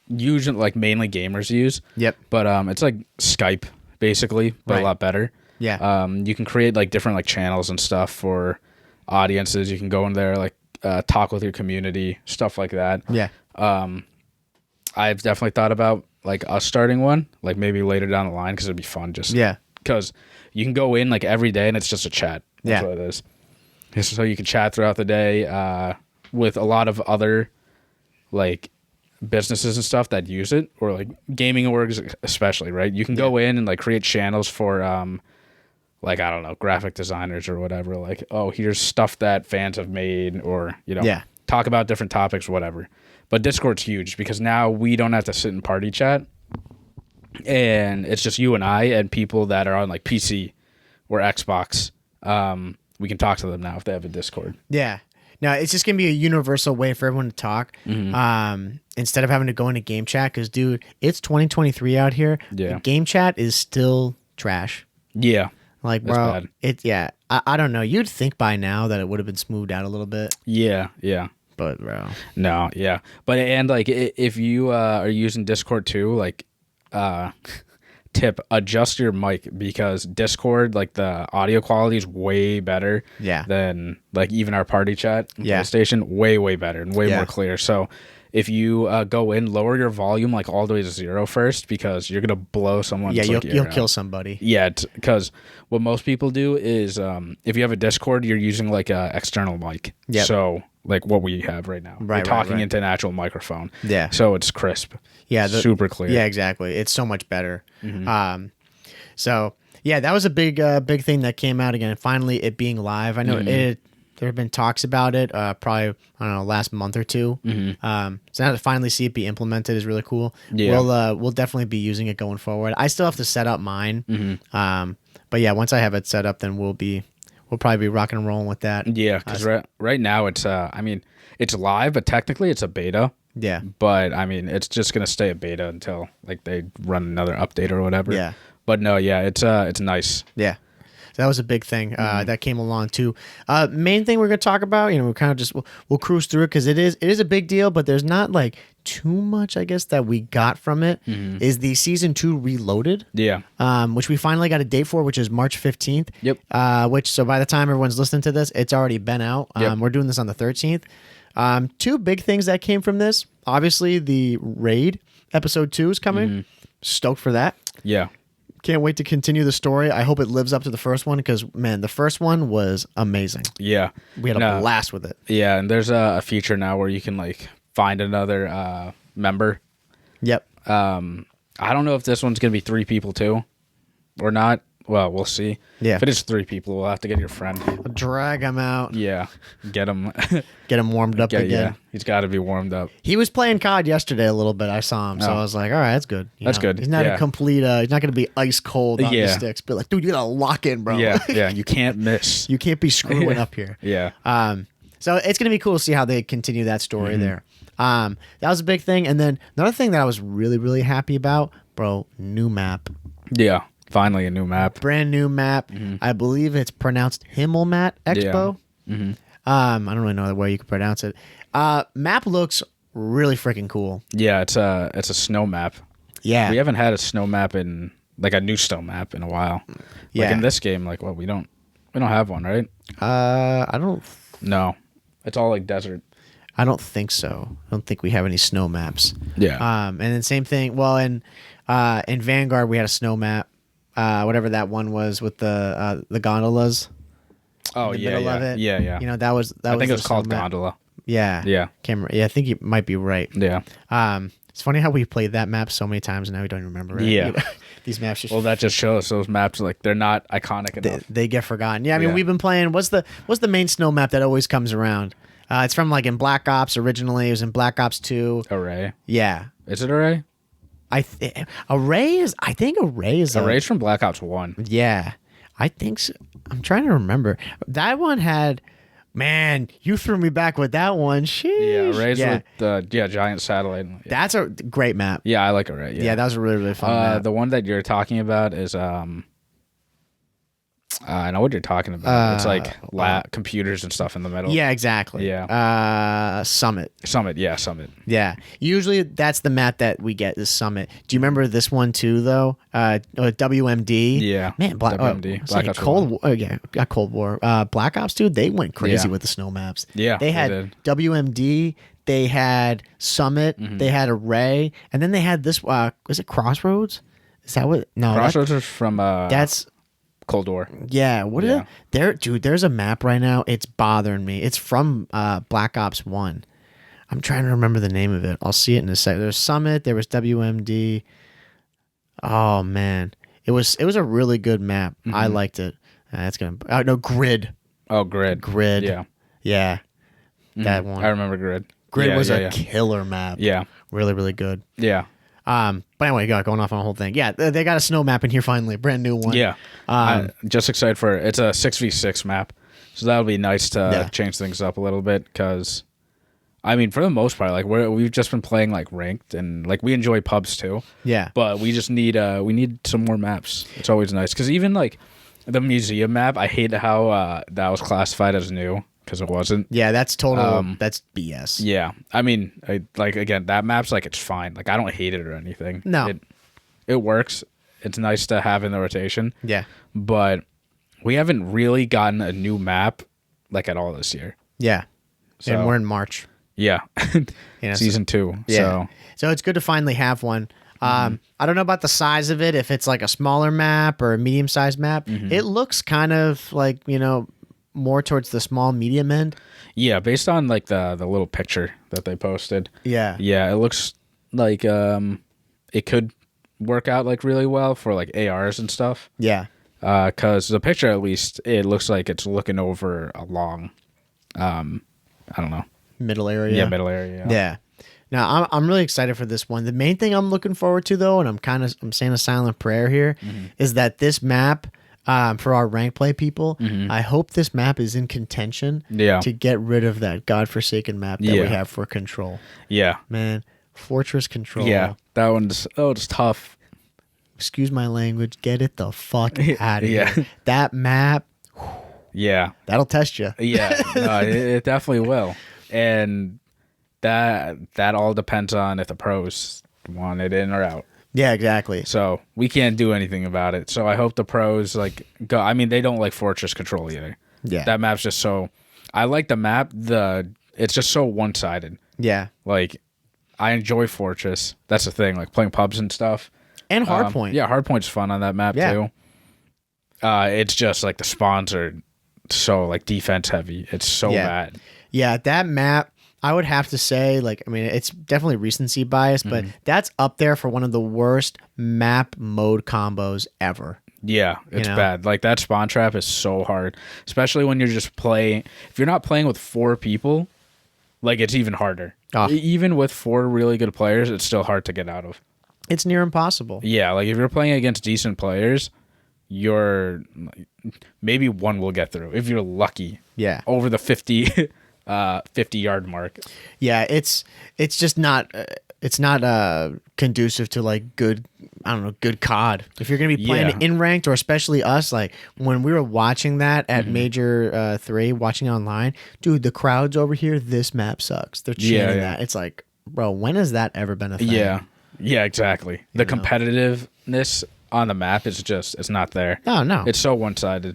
usually like mainly gamers use. Yep. But it's like Skype basically, but a lot better. Yeah. You can create like different like channels and stuff for audiences. You can go in there like talk with your community, stuff like that. Yeah. I've definitely thought about like us starting one, like maybe later down the line, because it'd be fun. Just because you can go in like every day and it's just a chat. That's what it is. So you can chat throughout the day with a lot of other like businesses and stuff that use it, or like gaming orgs especially, right? You can go in and like create channels for like, I don't know, graphic designers or whatever, like, oh, here's stuff that fans have made, or talk about different topics or whatever. But Discord's huge because now we don't have to sit in party chat, and it's just you and I and people that are on like PC or Xbox. We can talk to them now if they have a Discord. Yeah. No, it's just going to be a universal way for everyone to talk instead of having to go into game chat, because, dude, it's 2023 out here. Yeah. Game chat is still trash. Yeah. Like, bro, I don't know. You'd think by now that it would have been smoothed out a little bit. Yeah, yeah. But, bro. No, yeah. But, and, like, if you are using Discord, too, like, tip, adjust your mic, because Discord, like, the audio quality is way better than, like, even our party chat on PlayStation. Way, way better and way more clear. So, if you go in, lower your volume like all the way to 0 first, because you're gonna blow someone's you'll kill somebody. Yeah, because what most people do is if you have a Discord, you're using like a external mic. Yeah. So like what we have right now, we're talking into an actual microphone. Yeah. So it's crisp. Yeah. Super clear. Yeah, exactly. It's so much better. So yeah, that was a big thing that came out again. Finally, it being live. I know there have been talks about it, probably, I don't know, last month or two. So now to finally see it be implemented is really cool. Yeah. We'll definitely be using it going forward. I still have to set up mine. But yeah, once I have it set up, then we'll probably be rocking and rolling with that. Yeah, because right now it's, I mean, it's live, but technically it's a beta. Yeah. But I mean, it's just gonna stay a beta until like they run another update or whatever. Yeah. But no, yeah, it's nice. Yeah. That was a big thing that came along too. Main thing we're gonna talk about, we kind of just we'll cruise through it because it is a big deal, but there's not like too much, I guess, that we got from it. Is the season 2 Reloaded? Yeah. Which we finally got a date for, which is March 15th. Yep. Which, so by the time everyone's listening to this, it's already been out. We're doing this on the 13th. Two big things that came from this. Obviously, the raid episode 2 is coming. Stoked for that. Yeah. Can't wait to continue the story. I hope it lives up to the first one because, man, the first one was amazing. Yeah. We had a blast with it. Yeah, and there's a feature now where you can, like, find another member. Yep. I don't know if this one's going to be 3 people, too, or not. Well, we'll see. Yeah. If it is 3 people, we'll have to get your friend. I'll drag him out. Yeah. Get him. Get him warmed up again. Yeah. He's got to be warmed up. He was playing COD yesterday a little bit. I saw him. So I was like, all right, that's good. That's good. He's not a complete, he's not going to be ice cold on the sticks. But like, dude, you got to lock in, bro. Yeah. Yeah. You can't miss. You can't be screwing up here. Yeah. So it's going to be cool to see how they continue that story there. That was a big thing. And then another thing that I was really, really happy about, bro, new map. Yeah. Finally, a new map. Brand new map. I believe it's pronounced Himmelmat Expo. Yeah. I don't really know the way you can pronounce it. Map looks really freaking cool. Yeah, it's a snow map. Yeah. We haven't had a snow map in, like, a new snow map in a while. Yeah. Like in this game, like, well, we don't have one, right? I don't. No. It's all like desert. I don't think so. I don't think we have any snow maps. Yeah. And then same thing. Well, in Vanguard, we had a snow map. Whatever that one was with the gondolas. Oh yeah, yeah. You know, that was. I think it was called Gondola. Yeah, yeah. Yeah, I think you might be right. Yeah. It's funny how we played that map so many times and now we don't even remember it. Yeah. These maps just well, that just shows those maps like they're not iconic enough. they get forgotten. Yeah, I mean we've been playing. What's the main snow map that always comes around? It's from like in Black Ops originally. It was in Black Ops 2. Array. Yeah. Is it Array? Array's Array's from Black Ops 1. Yeah. I think so. I'm trying to remember. That one had, man, you threw me back with that one. Sheesh. Yeah, Array's with the giant satellite. Yeah. That's a great map. Yeah, I like Array. Yeah, that was a really, really fun map. The one that you're talking about is I know what you're talking about. It's like computers and stuff in the middle. Yeah, exactly. Yeah. Summit. Yeah, Summit. Yeah. Usually that's the map that we get is Summit. Do you remember this one too, though? WMD. Yeah. Man, WMD. Black Ops Cold War. Oh, yeah, got Cold War. Black Ops, dude, they went crazy with the snow maps. Yeah. They had WMD. They had Summit. They had Array. And then they had this, was it Crossroads? Is that what? No. Crossroads is from... that's... Cold War. Yeah, dude, there's a map right now. It's bothering me. It's from Black Ops 1. I'm trying to remember the name of it. I'll see it in a second. There's Summit, there was WMD. Oh man. It was a really good map. I liked it. Grid. Oh, Grid. Grid. Yeah. Yeah. That one. I remember Grid. Grid was a killer map. Yeah. Really, really good. Yeah. But anyway, going off on a whole thing. Yeah, they got a snow map in here finally, a brand new one. Yeah. I'm just excited for it. It's a 6v6 map, so that'll be nice to change things up a little bit. Because, I mean, for the most part, like we've just been playing like ranked, and like we enjoy pubs too. Yeah. But we just need some more maps. It's always nice because even like the museum map, I hate how that was classified as new. Because it wasn't. Yeah, that's total. That's BS. Yeah, I mean, again, that map's like it's fine. Like I don't hate it or anything. No, it works. It's nice to have in the rotation. Yeah, but we haven't really gotten a new map like at all this year. Yeah, and we're in March. Yeah, season 2. Yeah, so it's good to finally have one. I don't know about the size of it. If it's like a smaller map or a medium-sized map, it looks kind of like more towards the small medium end. Yeah, based on like the little picture that they posted. Yeah. Yeah, it looks like it could work out like really well for like ARs and stuff. Yeah. Cuz the picture at least it looks like it's looking over a long I don't know. Middle area. Yeah, middle area. Yeah. Now, I'm really excited for this one. The main thing I'm looking forward to though, and I'm saying a silent prayer here, is that this map for our rank play people, I hope this map is in contention to get rid of that godforsaken map that we have for Control. Yeah. Man, Fortress Control. Yeah, that one's tough. Excuse my language. Get it the fuck out of here. That map, yeah. That'll test you. Yeah, no, it definitely will. And that all depends on if the pros want it in or out. Yeah, exactly. So we can't do anything about it. So I hope the pros like go. I mean, they don't like Fortress Control either. Yeah, that map's just so. I like the map. It's just so one sided. Yeah, like I enjoy Fortress. That's the thing. Like playing pubs and stuff. And Hardpoint. Yeah, Hardpoint's fun on that map too. It's just like the spawns are so like defense heavy. It's so bad. Yeah, that map. I would have to say, like, I mean, it's definitely recency bias, but that's up there for one of the worst map mode combos ever. Yeah, it's bad. Like, that spawn trap is so hard, especially when you're just playing. If you're not playing with 4 people, like, it's even harder. Even with 4 really good players, it's still hard to get out of. It's near impossible. Yeah, like, if you're playing against decent players, maybe one will get through, if you're lucky. Yeah. Over the 50-yard mark. Yeah, it's just not conducive to like good COD. If you're gonna be playing in ranked, or especially us, like when we were watching that at Major 3, watching online, dude, the crowds over here, this map sucks. They're chanting that. It's like, bro, when has that ever been a thing? Yeah, exactly. The competitiveness on the map is just, it's not there. No. It's so one-sided.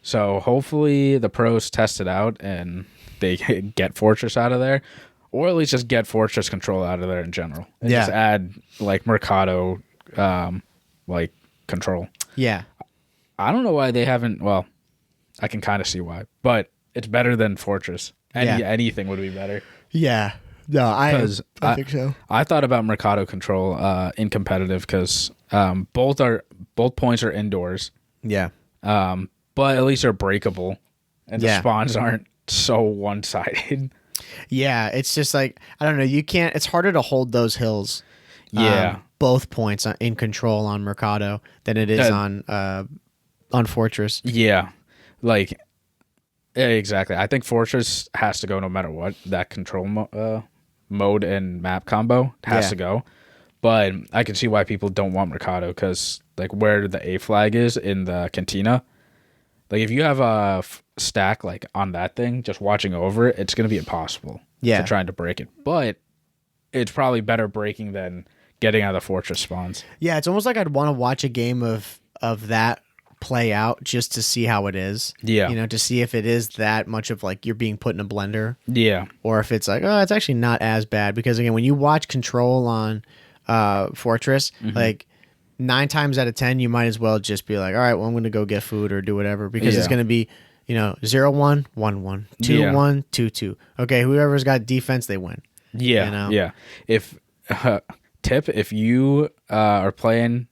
So hopefully the pros test it out and they get Fortress out of there, or at least just get Fortress Control out of there in general. And just add like Mercado, like Control. Yeah. I don't know why they haven't. Well, I can kind of see why, but it's better than Fortress. Anything would be better. Yeah. No, I think so. I thought about Mercado Control in competitive because both are both points are indoors. Yeah. But at least they're breakable, and the spawns aren't so one-sided. Yeah, it's just like, I don't know, you can't, it's harder to hold those hills. Yeah. Both points in control on Mercado than it is on Fortress. Yeah. Like, exactly. I think Fortress has to go no matter what. That control mode and map combo has to go. But I can see why people don't want Mercado, because like where the A flag is in the cantina, like if you have a stack like on that thing, just watching over it, it's going to be impossible to trying to break it. But it's probably better breaking than getting out of the fortress spawns. Yeah, it's almost like I'd want to watch a game of that play out just to see how it is. Yeah. You know, to see if it is that much of like you're being put in a blender. Yeah. Or if it's like, oh, it's actually not as bad. Because again, when you watch Control on Fortress, like 9 times out of 10, you might as well just be like, all right, well, I'm going to go get food or do whatever, because it's going to be, 0-1, 1-1, 2-1, 2-2. Okay, whoever's got defense, they win. Yeah, yeah. If if you are playing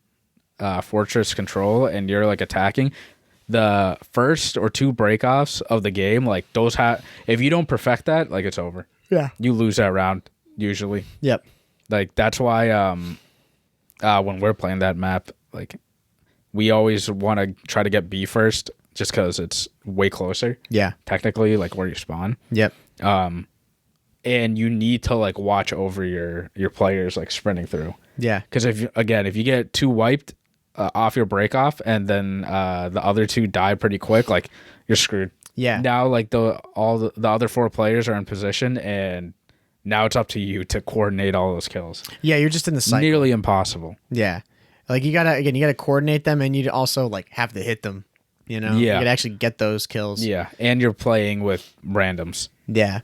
Fortress Control and you're like attacking, the first or 2 breakoffs of the game, like those if you don't perfect that, like it's over. Yeah, you lose that round usually. Yep. Like that's why when we're playing that map, like we always want to try to get B first, just because it's way closer. Yeah, technically, like where you spawn. Yep. And you need to like watch over your players like sprinting through. Yeah, because if you get 2 wiped off your break off, and then the other 2 die pretty quick, like you're screwed. Yeah. Now like the other 4 players are in position, and now it's up to you to coordinate all those kills. Yeah, you're just in the cycle. Nearly impossible. Yeah, like you gotta coordinate them, and you also like have to hit them. Yeah, you gotta actually get those kills. Yeah, and you're playing with randoms. Yeah.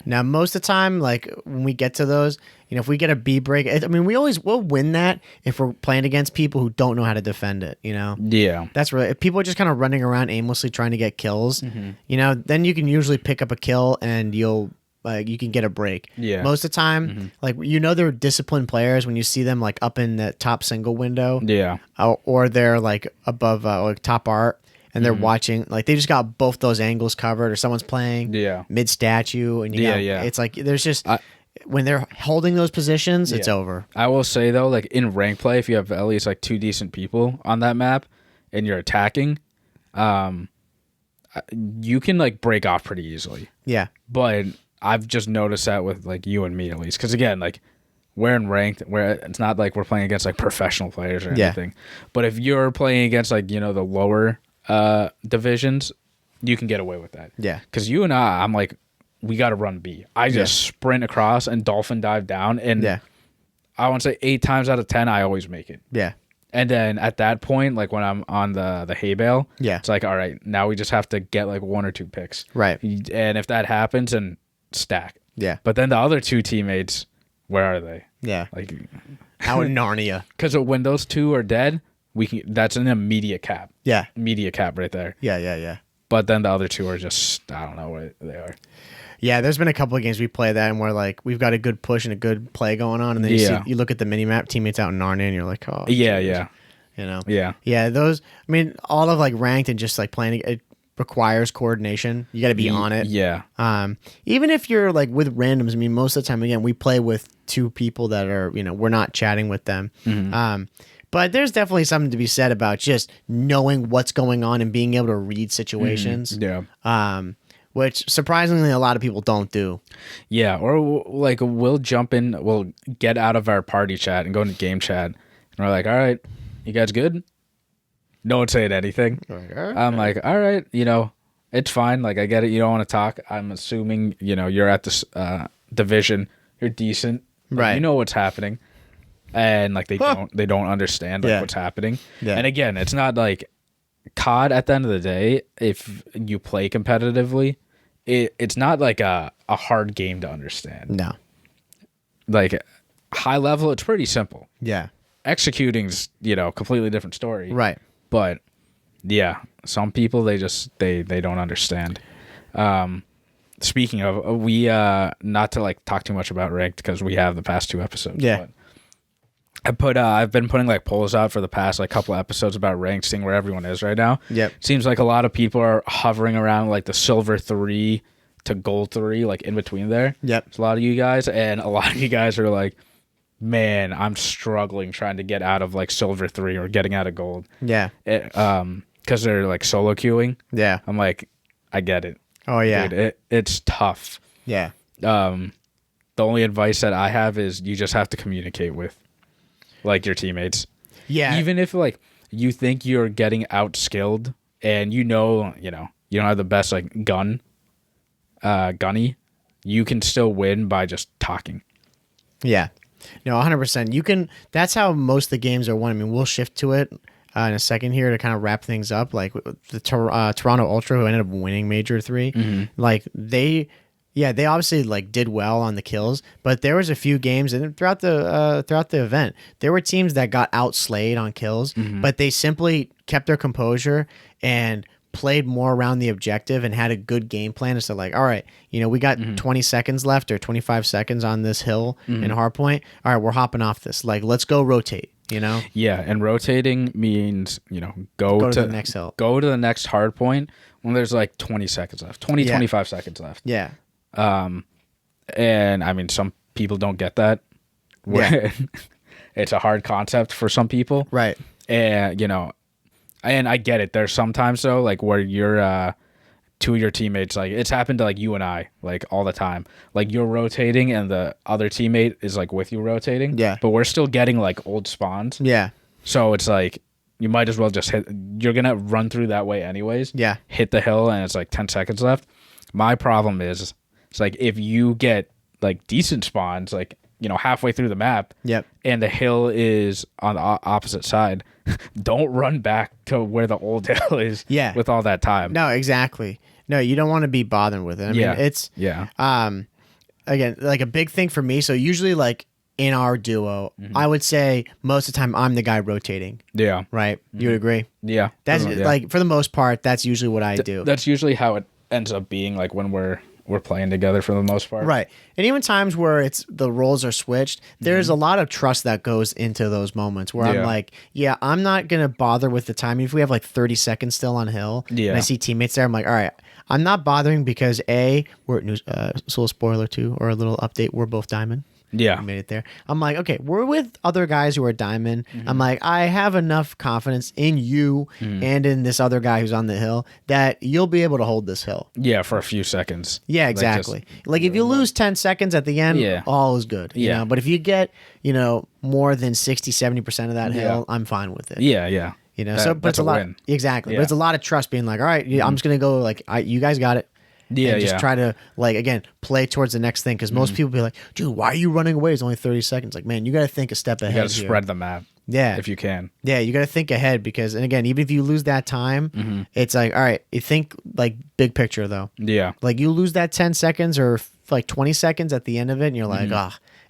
Now, most of the time, like when we get to those, if we get a B break, I mean, we'll win that if we're playing against people who don't know how to defend it. Yeah, that's really, if people are just kind of running around aimlessly trying to get kills. Then you can usually pick up a kill and you can get a break. Yeah. Most of the time, like they're disciplined players when you see them like up in the top single window. Yeah. Or they're like above like top art. And they're watching, like they just got both those angles covered, or someone's playing mid statue, and it's like there's just when they're holding those positions, it's over. I will say though, like in rank play, if you have at least like 2 decent people on that map and you're attacking, you can like break off pretty easily. Yeah, but I've just noticed that with like you and me at least, because again, like we're in ranked, where it's not like we're playing against like professional players or anything. But if you're playing against like the lower divisions, you can get away with that. Yeah, because you and I'm like, we got to run B. I just sprint across and dolphin dive down, and I want to say 8 times out of 10 I always make it. Yeah. And then at that point, like when I'm on the hay bale, it's like, all right, now we just have to get like 1 or 2 picks. Right. And if that happens, then stack. Yeah. But then the other 2 teammates, where are they? Yeah. Like out in Narnia. Because when those 2 are dead, that's an immediate cap. Yeah. Immediate cap right there. Yeah. But then the other 2 are just, I don't know what they are. Yeah, there's been a couple of games we play that, and we're like, we've got a good push and a good play going on, and then you look at the mini map, teammates out in Narnia, and you're like, oh, yeah, geez. Yeah. Yeah, those, I mean, all of like ranked and just like playing, it requires coordination. You got to be on it. Yeah. Even if you're like with randoms, I mean, most of the time, again, we play with 2 people that are, we're not chatting with them. But there's definitely something to be said about just knowing what's going on and being able to read situations. Yeah. Which surprisingly a lot of people don't do. Yeah, or like we'll get out of our party chat and go into game chat, and we're like, all right, you guys good? No one saying anything. I'm like, all right, it's fine. Like, I get it. You don't want to talk. I'm assuming, you're at this division. You're decent. Right. You know what's happening. And like they don't understand like what's happening. Yeah. And again, it's not like COD at the end of the day, if you play competitively, it's not like a hard game to understand. No. Like high level, it's pretty simple. Yeah. Executing's, completely different story. Right. But yeah, some people they don't understand. Speaking of, we not to like talk too much about ranked because we have the past 2 episodes. Yeah. I've been putting like polls out for the past like couple episodes about ranks, seeing where everyone is right now. Yep. Seems like a lot of people are hovering around like the silver 3 to gold 3, like in between there. Yep. It's a lot of you guys, and a lot of you guys are like, man, I'm struggling trying to get out of like silver 3 or getting out of gold. Yeah. Because they're like solo queuing. Yeah. I'm like, I get it. Oh yeah. Dude, it's tough. Yeah. The only advice that I have is you just have to communicate with like your teammates. Yeah. Even if like you think you're getting outskilled and you don't have the best like gunny, you can still win by just talking. Yeah. No, 100%. You can. That's how most of the games are won. I mean, we'll shift to it in a second here to kind of wrap things up. Like the Toronto Ultra, who ended up winning Major 3, like they obviously like did well on the kills, but there was a few games and throughout the event, there were teams that got outslayed on kills, but they simply kept their composure and played more around the objective and had a good game plan. So like, all right, we got 20 seconds left or 25 seconds on this hill in hardpoint. All right, we're hopping off this. Like, let's go rotate. Yeah, and rotating means go to the next hill. Go to the next hardpoint when there's like 20 seconds left, 25 seconds left. Yeah. And I mean, some people don't get that. Yeah. It's a hard concept for some people. Right. And, and I get it. There's sometimes though, like where you're, two of your teammates, like it's happened to like you and I, like all the time. Like you're rotating and the other teammate is like with you rotating. Yeah. But we're still getting like old spawns. Yeah. So it's like, you might as well just you're going to run through that way anyways. Yeah. Hit the hill and it's like 10 seconds left. My problem is, it's like if you get like decent spawns, like, halfway through the map, yep, and the hill is on the opposite side, don't run back to where the old hill is. Yeah. With all that time. No, exactly. No, you don't want to be bothering with it. I mean, it's again, like a big thing for me. So usually, like in our duo, I would say most of the time I'm the guy rotating. Yeah. Right. You would agree? Yeah. That's like for the most part, that's usually what I do. That's usually how it ends up being. Like when we're playing together for the most part. Right. And even times where the roles are switched, there's a lot of trust that goes into those moments where I'm like, I'm not going to bother with the time. If we have like 30 seconds still on hill and I see teammates there, I'm like, all right, I'm not bothering because we're so a spoiler too, or a little update. We're both diamond. Yeah. We made it there. I'm like, okay, we're with other guys who are diamond. I'm like, I have enough confidence in you and in this other guy who's on the hill that you'll be able to hold this hill. Yeah, for a few seconds. Yeah, exactly. Like if you lose 10 seconds at the end, all is good. You know? But if you get, more than 60, 70% of that hill, I'm fine with it. Yeah, yeah. But it's a lot. Win. Exactly. Yeah. But it's a lot of trust being like, all right, I'm just going to go like, you guys got it. Yeah, and just try to, like, again, play towards the next thing. Because most people be like, dude, why are you running away? It's only 30 seconds. Like, man, you got to think a step ahead. You got to spread the map. Yeah. If you can. Yeah, you got to think ahead because, and again, even if you lose that time, it's like, all right, you think, like, big picture, though. Yeah. Like, you lose that 10 seconds or, like, 20 seconds at the end of it, and you're like,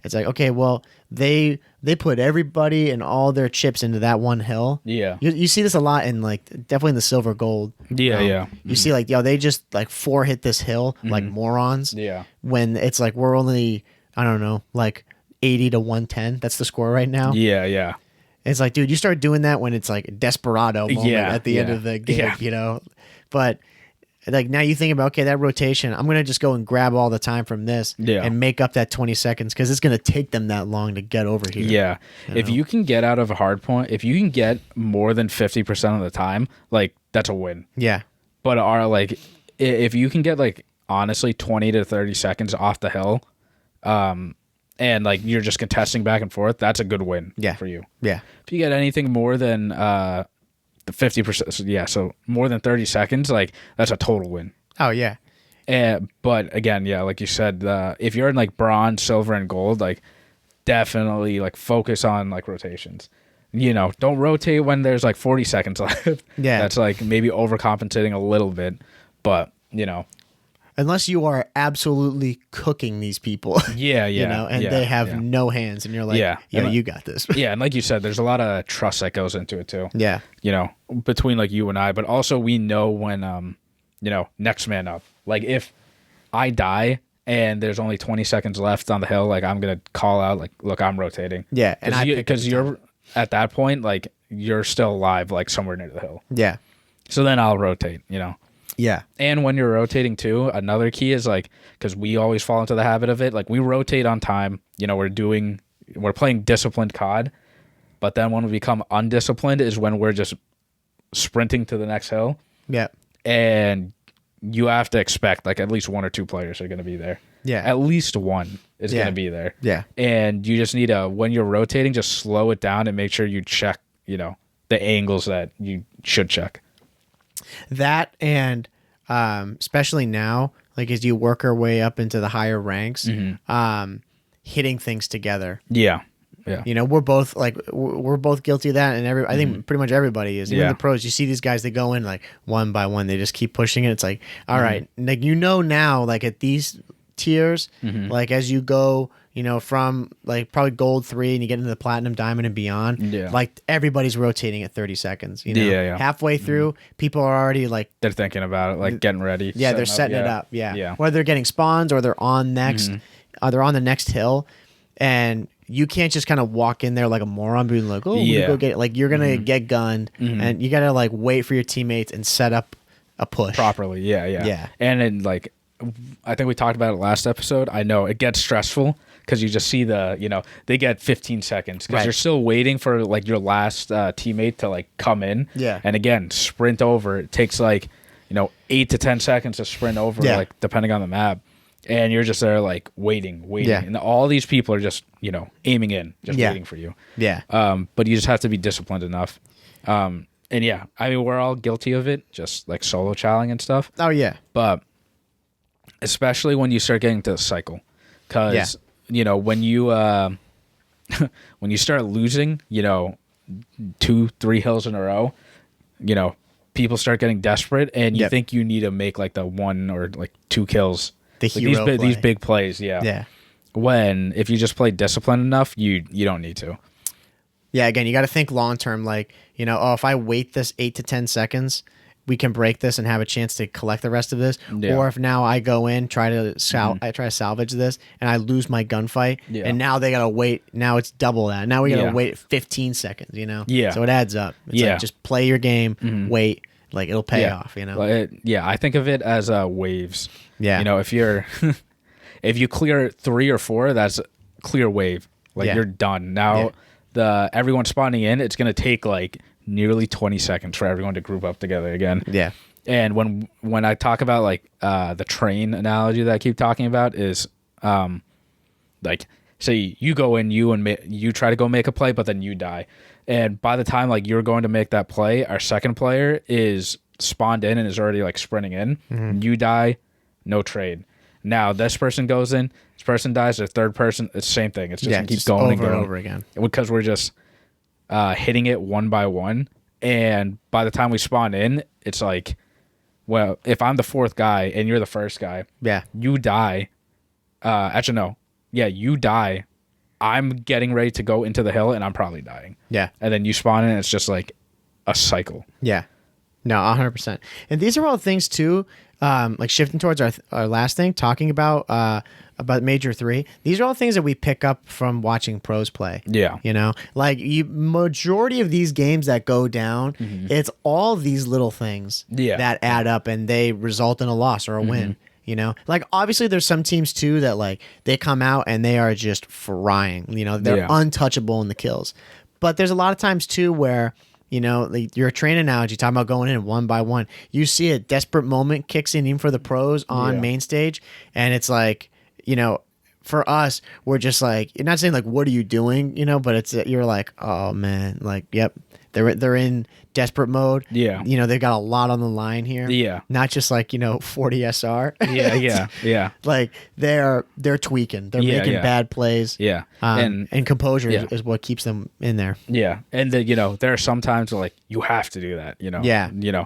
it's like, okay, well, they put everybody and all their chips into that one hill. Yeah. You see this a lot in, like, definitely in the silver gold. Yeah, You see, like, they just, like, 4 hit this hill like morons. Yeah. When it's like we're only, I don't know, like 80 to 110. That's the score right now. Yeah, yeah. It's like, dude, you start doing that when it's like a desperado moment at the end of the game, But like now you think about, okay, that rotation, I'm going to just go and grab all the time from this and make up that 20 seconds because it's going to take them that long to get over here. Yeah. If you can get out of a hard point, if you can get more than 50% of the time, like that's a win. Yeah. But if you can get like honestly 20 to 30 seconds off the hill, and like you're just contesting back and forth, that's a good win for you. Yeah. If you get anything more than the 50%, so more than 30 seconds, like that's a total win. Oh yeah. But again, like you said, if you're in like bronze, silver, and gold, like definitely like focus on like rotations. Don't rotate when there's like 40 seconds left. Yeah. That's like maybe overcompensating a little bit, but unless you are absolutely cooking these people. Yeah. And they have no hands and you're like, you got this. Yeah. And like you said, there's a lot of trust that goes into it too. Yeah. Between like you and I, but also we know when, next man up. Like if I die and there's only 20 seconds left on the hill, like I'm gonna call out like, look, I'm rotating. Yeah, and because you're at that point, like you're still alive, like somewhere near the hill. Yeah. So then I'll rotate, you know. Yeah. And when you're rotating too, another key is like, because we always fall into the habit of it, like we rotate on time. You know, we're playing disciplined COD, but then when we become undisciplined is when we're just sprinting to the next hill. Yeah. And you have to expect like at least 1 or 2 players are going to be there. Yeah. At least one is going to be there. Yeah. And you just need to, when you're rotating, just slow it down and make sure you check, you know, the angles that you should check. That, and especially now, like as you work our way up into the higher ranks, hitting things together. Yeah. Yeah. You know, we're both guilty of that, and I think pretty much everybody is. Even the pros, you see these guys, they go in like one by one, they just keep pushing it. It's like, all right, like you know now, like at these tiers, like as you go, you know, from like probably gold 3 and you get into the platinum, diamond, and beyond, like everybody's rotating at 30 seconds. You know, halfway through, people are already like they're thinking about it, like getting ready. Yeah, they're setting it up. Yeah, whether they're getting spawns or they're on next, they're on the next hill, and you can't just kind of walk in there like a moron being like, oh, we go get it. Like you're gonna get gunned, and you gotta like wait for your teammates and set up a push properly. Yeah. And then like, I think we talked about it last episode. I know it gets stressful because you just see they get 15 seconds because you're still waiting for like your last teammate to like come in. Yeah. And again, sprint over. It takes like 8 to 10 seconds to sprint over, like depending on the map. And you're just there like waiting. And all these people are just, aiming in, just waiting for you. Yeah. But you just have to be disciplined enough. And yeah, I mean, we're all guilty of it, just like solo challenging and stuff. Oh, yeah. But especially when you start getting to the cycle. Because, when you when you start losing, 2-3 hills in a row, people start getting desperate and you think you need to make like the 1 or like 2 kills. These big plays, yeah. When if you just play disciplined enough, you don't need to. Yeah, again, you got to think long term. Like if I wait this 8 to 10 seconds, we can break this and have a chance to collect the rest of this. Yeah. Or if now I go in, try to salvage this, and I lose my gunfight, and now they gotta wait. Now it's double that. Now we gotta wait 15 seconds. Yeah. So it adds up. It's like just play your game, wait. Like it'll pay off. I think of it as waves. Yeah. If you're if you clear 3 or 4, that's a clear wave. Like you're done. Now everyone spawning in, it's gonna take like nearly 20 seconds for everyone to group up together again. Yeah. And when I talk about like the train analogy that I keep talking about is like say you go in, you try to go make a play, but then you die. And by the time like you're going to make that play, our second player is spawned in and is already like sprinting in. You die, no trade. Now this person goes in, this person dies, the third person, it's the same thing. It's just keeps going over and over again. Because we're just hitting it one by one. And by the time we spawn in, it's like, well, if I'm the 4th guy and you're the 1st guy, you die. Actually, no. Yeah, you die. I'm getting ready to go into the hill and I'm probably dying. Yeah. And then you spawn in and it's just like a cycle. Yeah. No, 100%. And these are all things too, like shifting towards our last thing, talking about Major 3. These are all things that we pick up from watching pros play. Yeah. Like majority of these games that go down, it's all these little things that add up and they result in a loss or a win. Like obviously there's some teams too that like they come out and they are just frying, they're untouchable in the kills. But there's a lot of times too where, like your train analogy, talking about going in one by one, you see a desperate moment kicks in even for the pros on main stage. And it's like, for us, we're just like, you're not saying like, what are you doing? But it's, you're like, oh man, like, yep. They're in desperate mode. Yeah. They've got a lot on the line here. Yeah. Not just like, 40 SR. Yeah. Like they're tweaking. They're making bad plays. Yeah. And composure is what keeps them in there. Yeah. And there are some times where like you have to do that, Yeah.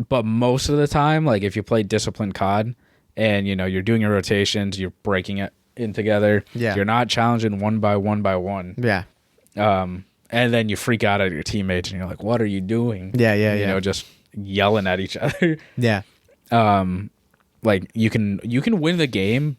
But most of the time, like if you play disciplined COD and you're doing your rotations, you're breaking it in together. Yeah. You're not challenging one by one. Yeah. And then you freak out at your teammates and you're like, what are you doing? Yeah. Just yelling at each other. Yeah. like you can win the game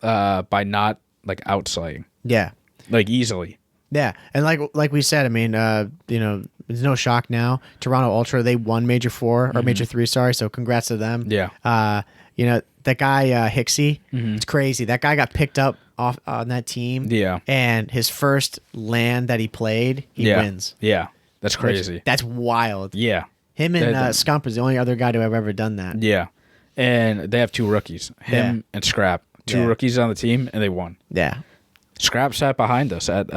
by not like outslaying. Yeah. Like easily. Yeah, and like we said, I mean, there's no shock now. Toronto Ultra, they won Major 4 or Major 3, sorry. So congrats to them. Yeah. That guy Hicksy, it's crazy. That guy got picked up off on that team. Yeah. And his first LAN that he played, he wins. Yeah. That's crazy. That's wild. Yeah. Him and Scump is the only other guy to have ever done that. Yeah. And they have 2 rookies, him and Scrap. 2 rookies on the team, and they won. Yeah. Scrap sat behind us at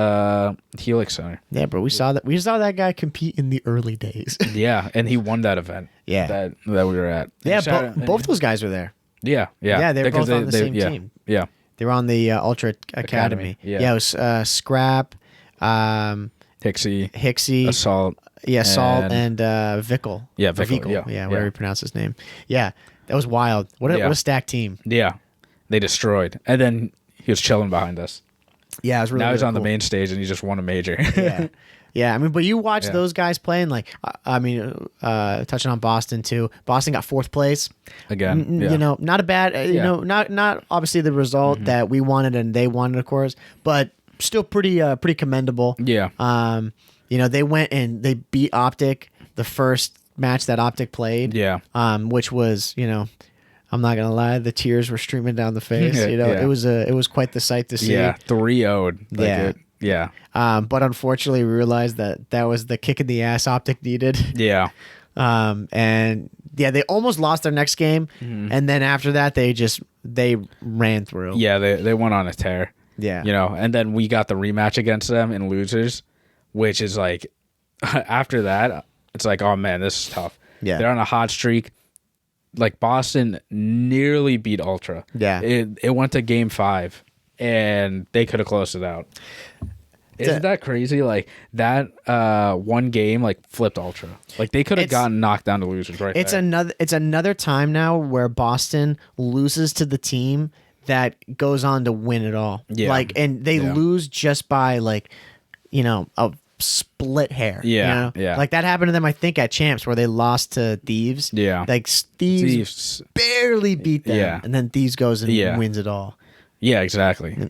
Helix Center. Yeah, bro. We saw that guy compete in the early days. Yeah, and he won that event. Yeah. That we were at. Yeah, both those guys were there. Yeah. Yeah, they were both on the same team. Yeah. They were on the Ultra Academy. Yeah. It was Scrap, Hicksy, Assault. Yeah, Salt and Vickle. Yeah, Vickle. Yeah, whatever you pronounce his name. Yeah, that was wild. What a stacked team. Yeah, they destroyed. And then he was chilling behind us. Yeah, it was really Now he's on cool. the main stage and he just won a major. Yeah. Yeah, I mean, but you watch those guys playing, like, touching on Boston, too. Boston got 4th place. Again, not a bad, not obviously the result that we wanted and they wanted, of course, but still pretty commendable. Yeah. They went and they beat Optic the first match that Optic played. Yeah. Which was, I'm not gonna lie, the tears were streaming down the face. Yeah. It was quite the sight to see. Yeah, 3-0'd. Yeah. But unfortunately, we realized that was the kick in the ass Optic needed. Yeah. They almost lost their next game, and then after that, they ran through. Yeah, they went on a tear. Yeah. And then we got the rematch against them in losers, which is like, after that, it's like, oh man, this is tough. Yeah. They're on a hot streak. Like Boston nearly beat Ultra. Yeah. It went to game 5 and they could have closed it out. Isn't that crazy? Like that one game like flipped Ultra. Like they could have gotten knocked down to losers right there. It's another time now where Boston loses to the team that goes on to win it all. Yeah. Like, and they lose just by like, a split hair. Yeah. Yeah. Like that happened to them, I think, at Champs where they lost to Thieves. Yeah. Like Thieves barely beat them. Yeah. And then Thieves goes and wins it all. Yeah, exactly.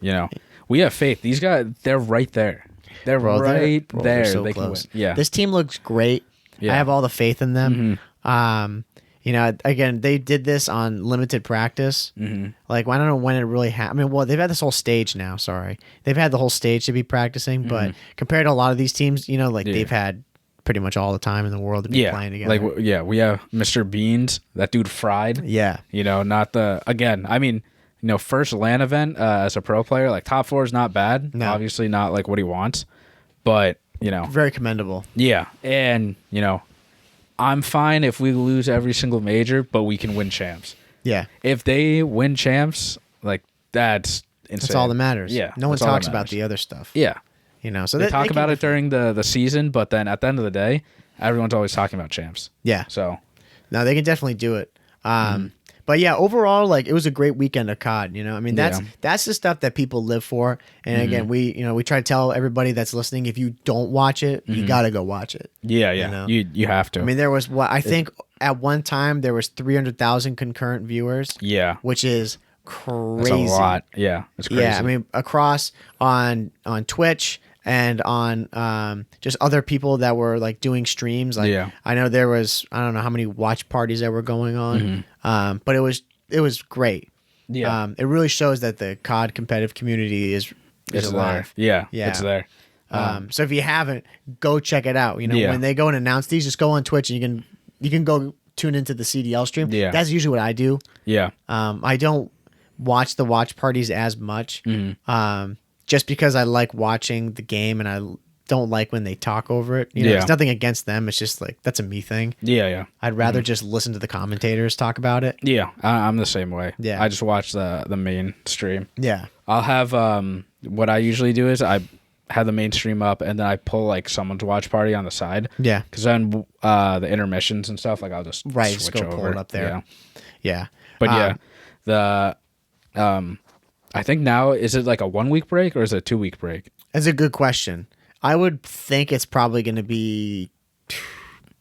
We have faith. These guys, they're right there. They're right there. They're so they close. Can win. Yeah. This team looks great. Yeah. I have all the faith in them. Again, they did this on limited practice. Like, I don't know when it really happened. I mean, well, they've had this whole stage now. Sorry. They've had the whole stage to be practicing, but compared to a lot of these teams, they've had pretty much all the time in the world to be playing together. Like, we have Mr. Beans, that dude fried. Yeah. Not the, again, I mean, first LAN event as a pro player, like top 4 is not bad. No. Obviously not like what he wants, but, very commendable. Yeah. And, I'm fine if we lose every single major, but we can win champs. Yeah. If they win champs, like that's insane. That's all that matters. Yeah. No one talks about the other stuff. Yeah. So they talk about it during the season, but then at the end of the day, everyone's always talking about champs. Yeah. So. No, they can definitely do it. But yeah, overall, like it was a great weekend of COD. I mean, that's the stuff that people live for. And again, we try to tell everybody that's listening, if you don't watch it, you gotta go watch it. Yeah, yeah, you have to. I mean, there was I think at one time there was 300,000 concurrent viewers. Yeah, which is crazy. That's a lot. Yeah, it's crazy. Yeah, I mean, across on Twitch and on just other people that were like doing streams. Like, I know there was, I don't know how many watch parties that were going on, but it was great. Yeah, it really shows that the COD competitive community is alive. Yeah, it's there. So if you haven't, go check it out. When they go and announce these, just go on Twitch and you can go tune into the CDL stream. Yeah, that's usually what I do. Yeah, I don't watch the watch parties as much. Just because I like watching the game and I don't like when they talk over it. It's nothing against them. It's just like, that's a me thing. Yeah. I'd rather just listen to the commentators talk about it. Yeah, I'm the same way. Yeah. I just watch the main stream. Yeah. I'll have, what I usually do is I have the main stream up and then I pull like someone's watch party on the side. Yeah. Because then the intermissions and stuff, like I'll just switch just go over. pull it up there. Yeah. But I think now, is it like a 1 week break or is it a 2 week break? That's a good question. I would think it's probably going to be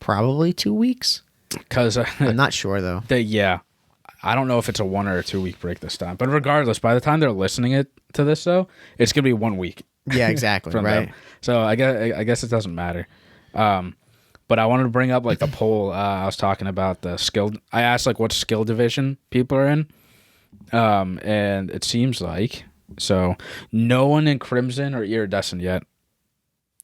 probably 2 weeks. Because I'm not sure though. I don't know if it's a 1 or a 2 week break this time, but regardless, by the time they're listening to this though, it's gonna be 1 week. Yeah, exactly. Right. Them. So I guess it doesn't matter. But I wanted to bring up like the poll. I was talking about the skill. I asked like what skill division people are in, and it seems like no one in Crimson or Iridescent yet.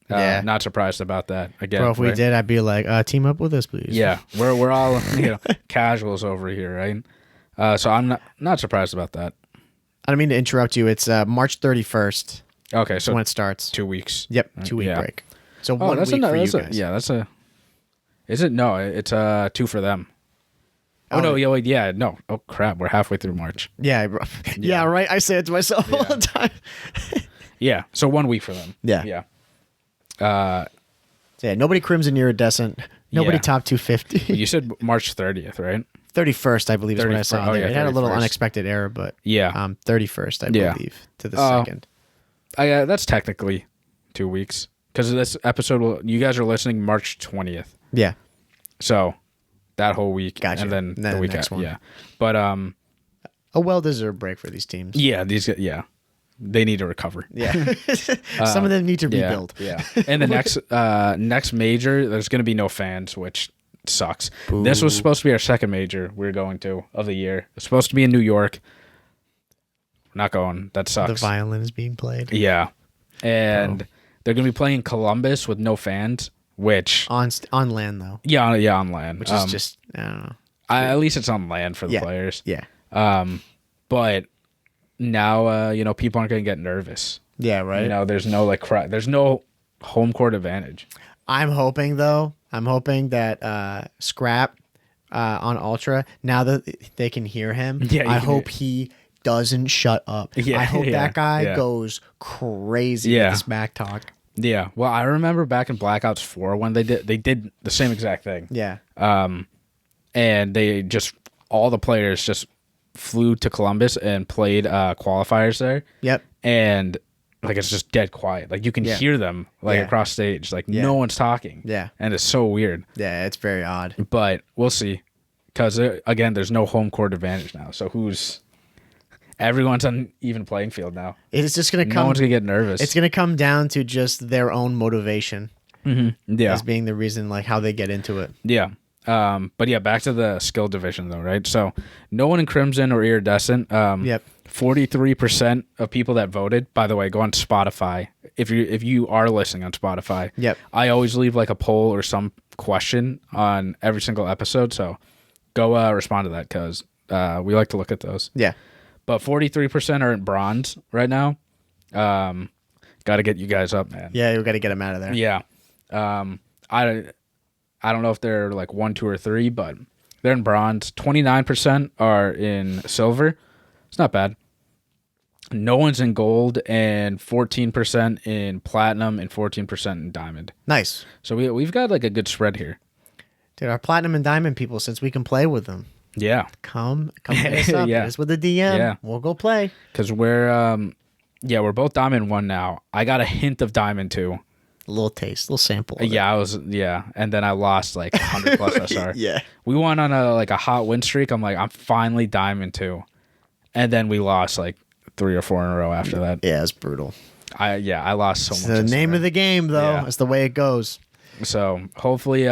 Yeah, not surprised about that. Again, bro, if we did, I'd be like, team up with us, please. Yeah, we're all casuals over here, right? So I'm not surprised about that. I don't mean to interrupt you. It's March 31st. Okay, so when it starts. 2 weeks. Yep, 2 week break. So 1 week for you guys. That's a. Is it? No, it's 2 for them. Oh no! Yeah, no. Oh crap! We're halfway through March. Yeah, yeah, right. I say it to myself all the time. Yeah, so 1 week for them. Yeah. So yeah, nobody Crimson Iridescent. Nobody top 250. You said March 30th, right? 31st, I believe, is what I saw. Yeah, it had a little unexpected error, but 31st, I believe, to the second. That's technically 2 weeks because this episode you guys are listening March 20th. Yeah. So that whole week, gotcha. And then the week next one. Yeah, but a well-desered break for these teams. Yeah, they need to recover. Yeah, some of them need to rebuild. Yeah, and the next major, there's going to be no fans, which sucks. Boo. This was supposed to be our second major we were going to of the year. It's supposed to be in New York. We're not going. That sucks. The violin is being played. Yeah, and they're going to be playing in Columbus with no fans, which on land though. Yeah, on land, which is just I don't know. At least it's on land for the players. Yeah. But now people aren't going to get nervous. Yeah, right. There's no there's no home court advantage. I'm hoping that Scrap on Ultra, now that they can hear him, I hope he doesn't shut up. Yeah, I hope that guy goes crazy with his back talk. Yeah. Well, I remember back in Blackouts 4 when they did the same exact thing. Yeah. And they all the players just flew to Columbus and played qualifiers there. Yep. And it's just dead quiet. Like you can hear them across stage. Like no one's talking. Yeah. And it's so weird. Yeah, it's very odd. But we'll see. Because again, there's no home court advantage now. So everyone's on even playing field now. It's just gonna come. No one's gonna get nervous. It's gonna come down to just their own motivation. Mm-hmm. Yeah. As being the reason, how they get into it. Yeah. But yeah, back to the skill division though, right? So no one in Crimson or Iridescent. Yep. 43% of people that voted, by the way, go on Spotify. If you are listening on Spotify, yep. I always leave a poll or some question on every single episode. So go respond to that because we like to look at those. Yeah. But 43% are in bronze right now. Got to get you guys up, man. Yeah, we got to get them out of there. Yeah. I don't know if they're 1, 2, or 3, but they're in bronze. 29% are in silver. It's not bad. No one's in gold, and 14% in platinum, and 14% in diamond. Nice. So we've got a good spread here. Dude, our platinum and diamond people, since we can play with them. Yeah. Come hit us up. Hit us with a DM. Yeah. We'll go play. Because we're both diamond 1 now. I got a hint of diamond 2. A little taste, a little sample. And then I lost 100 plus SR. Yeah. We went on a hot win streak. I'm I'm finally diamond 2. And then we lost 3 or 4 in a row after that. Yeah, it's brutal. I lost so much. It's the name of the game though. Yeah. It's the way it goes. So hopefully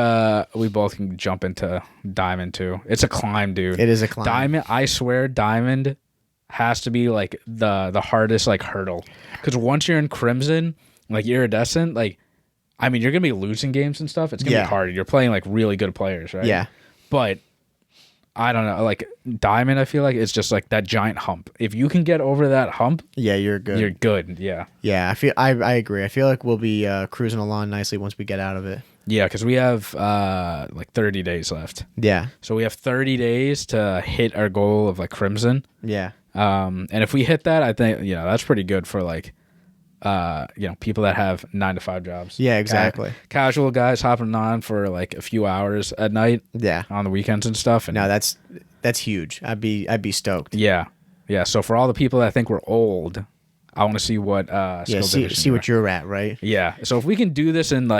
we both can jump into diamond 2. It's a climb, dude. It is a climb. Diamond, I swear diamond has to be the hardest hurdle. Because once you're in Crimson, Iridescent, you're gonna be losing games and stuff. It's gonna be hard. You're playing really good players, right? Yeah. But I don't know. Diamond, I feel it's just that giant hump. If you can get over that hump, yeah, you're good. You're good. Yeah. Yeah, I agree. I feel like we'll be cruising along nicely once we get out of it. Yeah, because we have 30 days left. Yeah. So we have 30 days to hit our goal of Crimson. Yeah. And if we hit that, I think that's pretty good for people that have 9 to 5 jobs. Yeah, exactly. Casual guys hopping on for a few hours at night. Yeah. On the weekends and stuff. And no, that's huge. I'd be stoked. Yeah. Yeah. So for all the people that think we're old, I want to see what see what you're at, right? Yeah. So if we can do this in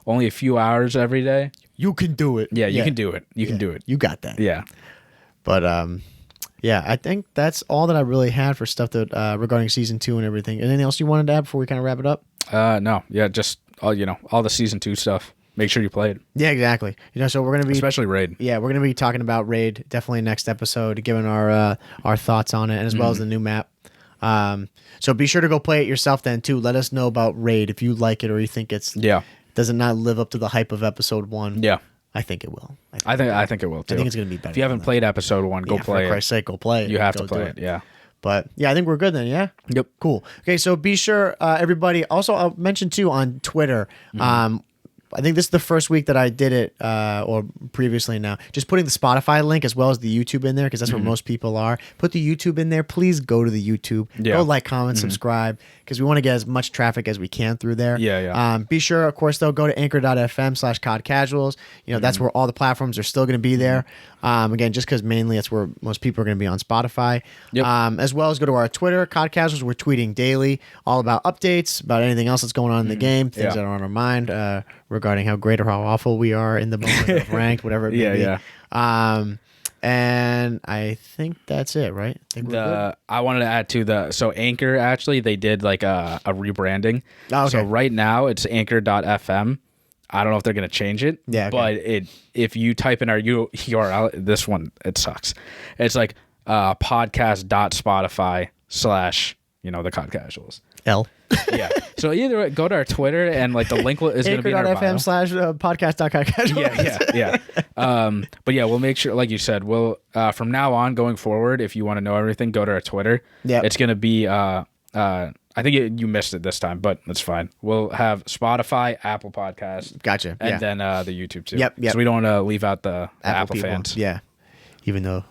only a few hours every day, you can do it. Yeah, you can do it. You can do it. You got that. Yeah. But yeah, I think that's all that I really had for stuff that regarding season 2 and everything. Anything else you wanted to add before we kind of wrap it up? No, yeah, just all the season 2 stuff. Make sure you play it. Yeah, exactly. So we're gonna be especially Raid. Yeah, we're gonna be talking about Raid definitely next episode, giving our thoughts on it, and as well as the new map. So be sure to go play it yourself then too. Let us know about Raid if you like it or you think does it not live up to the hype of episode 1. Yeah. I think it will. I think it will too. I think it's gonna be better. If you haven't played episode 1, go play it. For Christ's sake, go play it. You have to play it. Yeah. But yeah, I think we're good then. Yeah. Yep. Cool. Okay, so be sure, everybody. Also, I'll mention too on Twitter. I think this is the first week that I did it, or previously now. Just putting the Spotify link as well as the YouTube in there because that's where most people are. Put the YouTube in there. Please go to the YouTube. Yeah. Go like, comment, subscribe because we want to get as much traffic as we can through there. Yeah. Be sure, of course, though, go to anchor.fm/COD Casuals. That's where all the platforms are still going to be there. Again, just because mainly that's where most people are going to be on Spotify. Yep. As well as go to our Twitter, COD Casuals. We're tweeting daily all about updates, about anything else that's going on in the game, things that are on our mind regarding how great or how awful we are in the moment of ranked, whatever it may be. Yeah. And I think that's it, right? I wanted to add to so Anchor, actually, they did like a rebranding. Oh, okay. So right now it's anchor.fm. I don't know if they're going to change it. Yeah. Okay. But if you type in our URL, this one, it sucks. It's like podcast.spotify/ the COD Casuals. L. Yeah. So either way, go to our Twitter and like the link is going to be in our bio. Anchor.fm/podcast.casuals. Yeah. But yeah, we'll make sure, like you said, we'll from now on going forward, if you want to know everything, go to our Twitter. Yeah. It's going to be I think you missed it this time, but that's fine. We'll have Spotify, Apple Podcasts. Gotcha. And then the YouTube too. Yep. So we don't want to leave out the Apple fans. Yeah. Even though,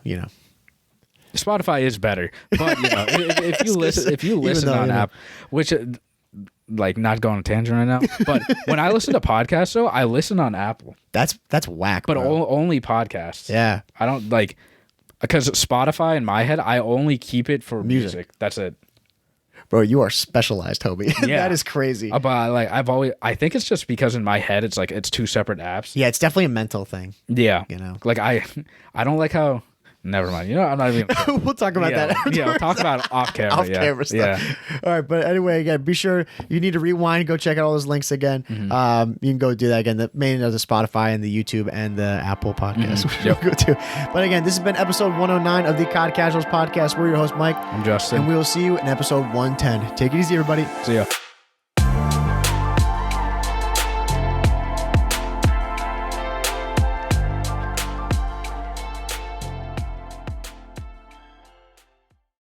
Spotify is better, but if you listen on app, which like not going on a tangent right now, but when I listen to podcasts, though, I listen on Apple. That's whack, but only podcasts. Yeah, I don't like because Spotify in my head, I only keep it for music. That's it. Bro, you are specialized, Toby. Yeah. That is crazy. But like I think it's just because in my head it's like it's two separate apps. Yeah, it's definitely a mental thing. Yeah, like I don't like how. Never mind. I'm not even. We'll talk about that. Afterwards. Yeah, we'll talk about it off camera. Camera stuff. Yeah. All right, but anyway, again, be sure you need to rewind. Go check out all those links again. You can go do that again. The main of the Spotify and the YouTube and the Apple podcast. Yep. Go to. But again, this has been episode 109 of the COD Casuals podcast. We're your host, Mike. I'm Justin, and we will see you in episode 110. Take it easy, everybody. See ya.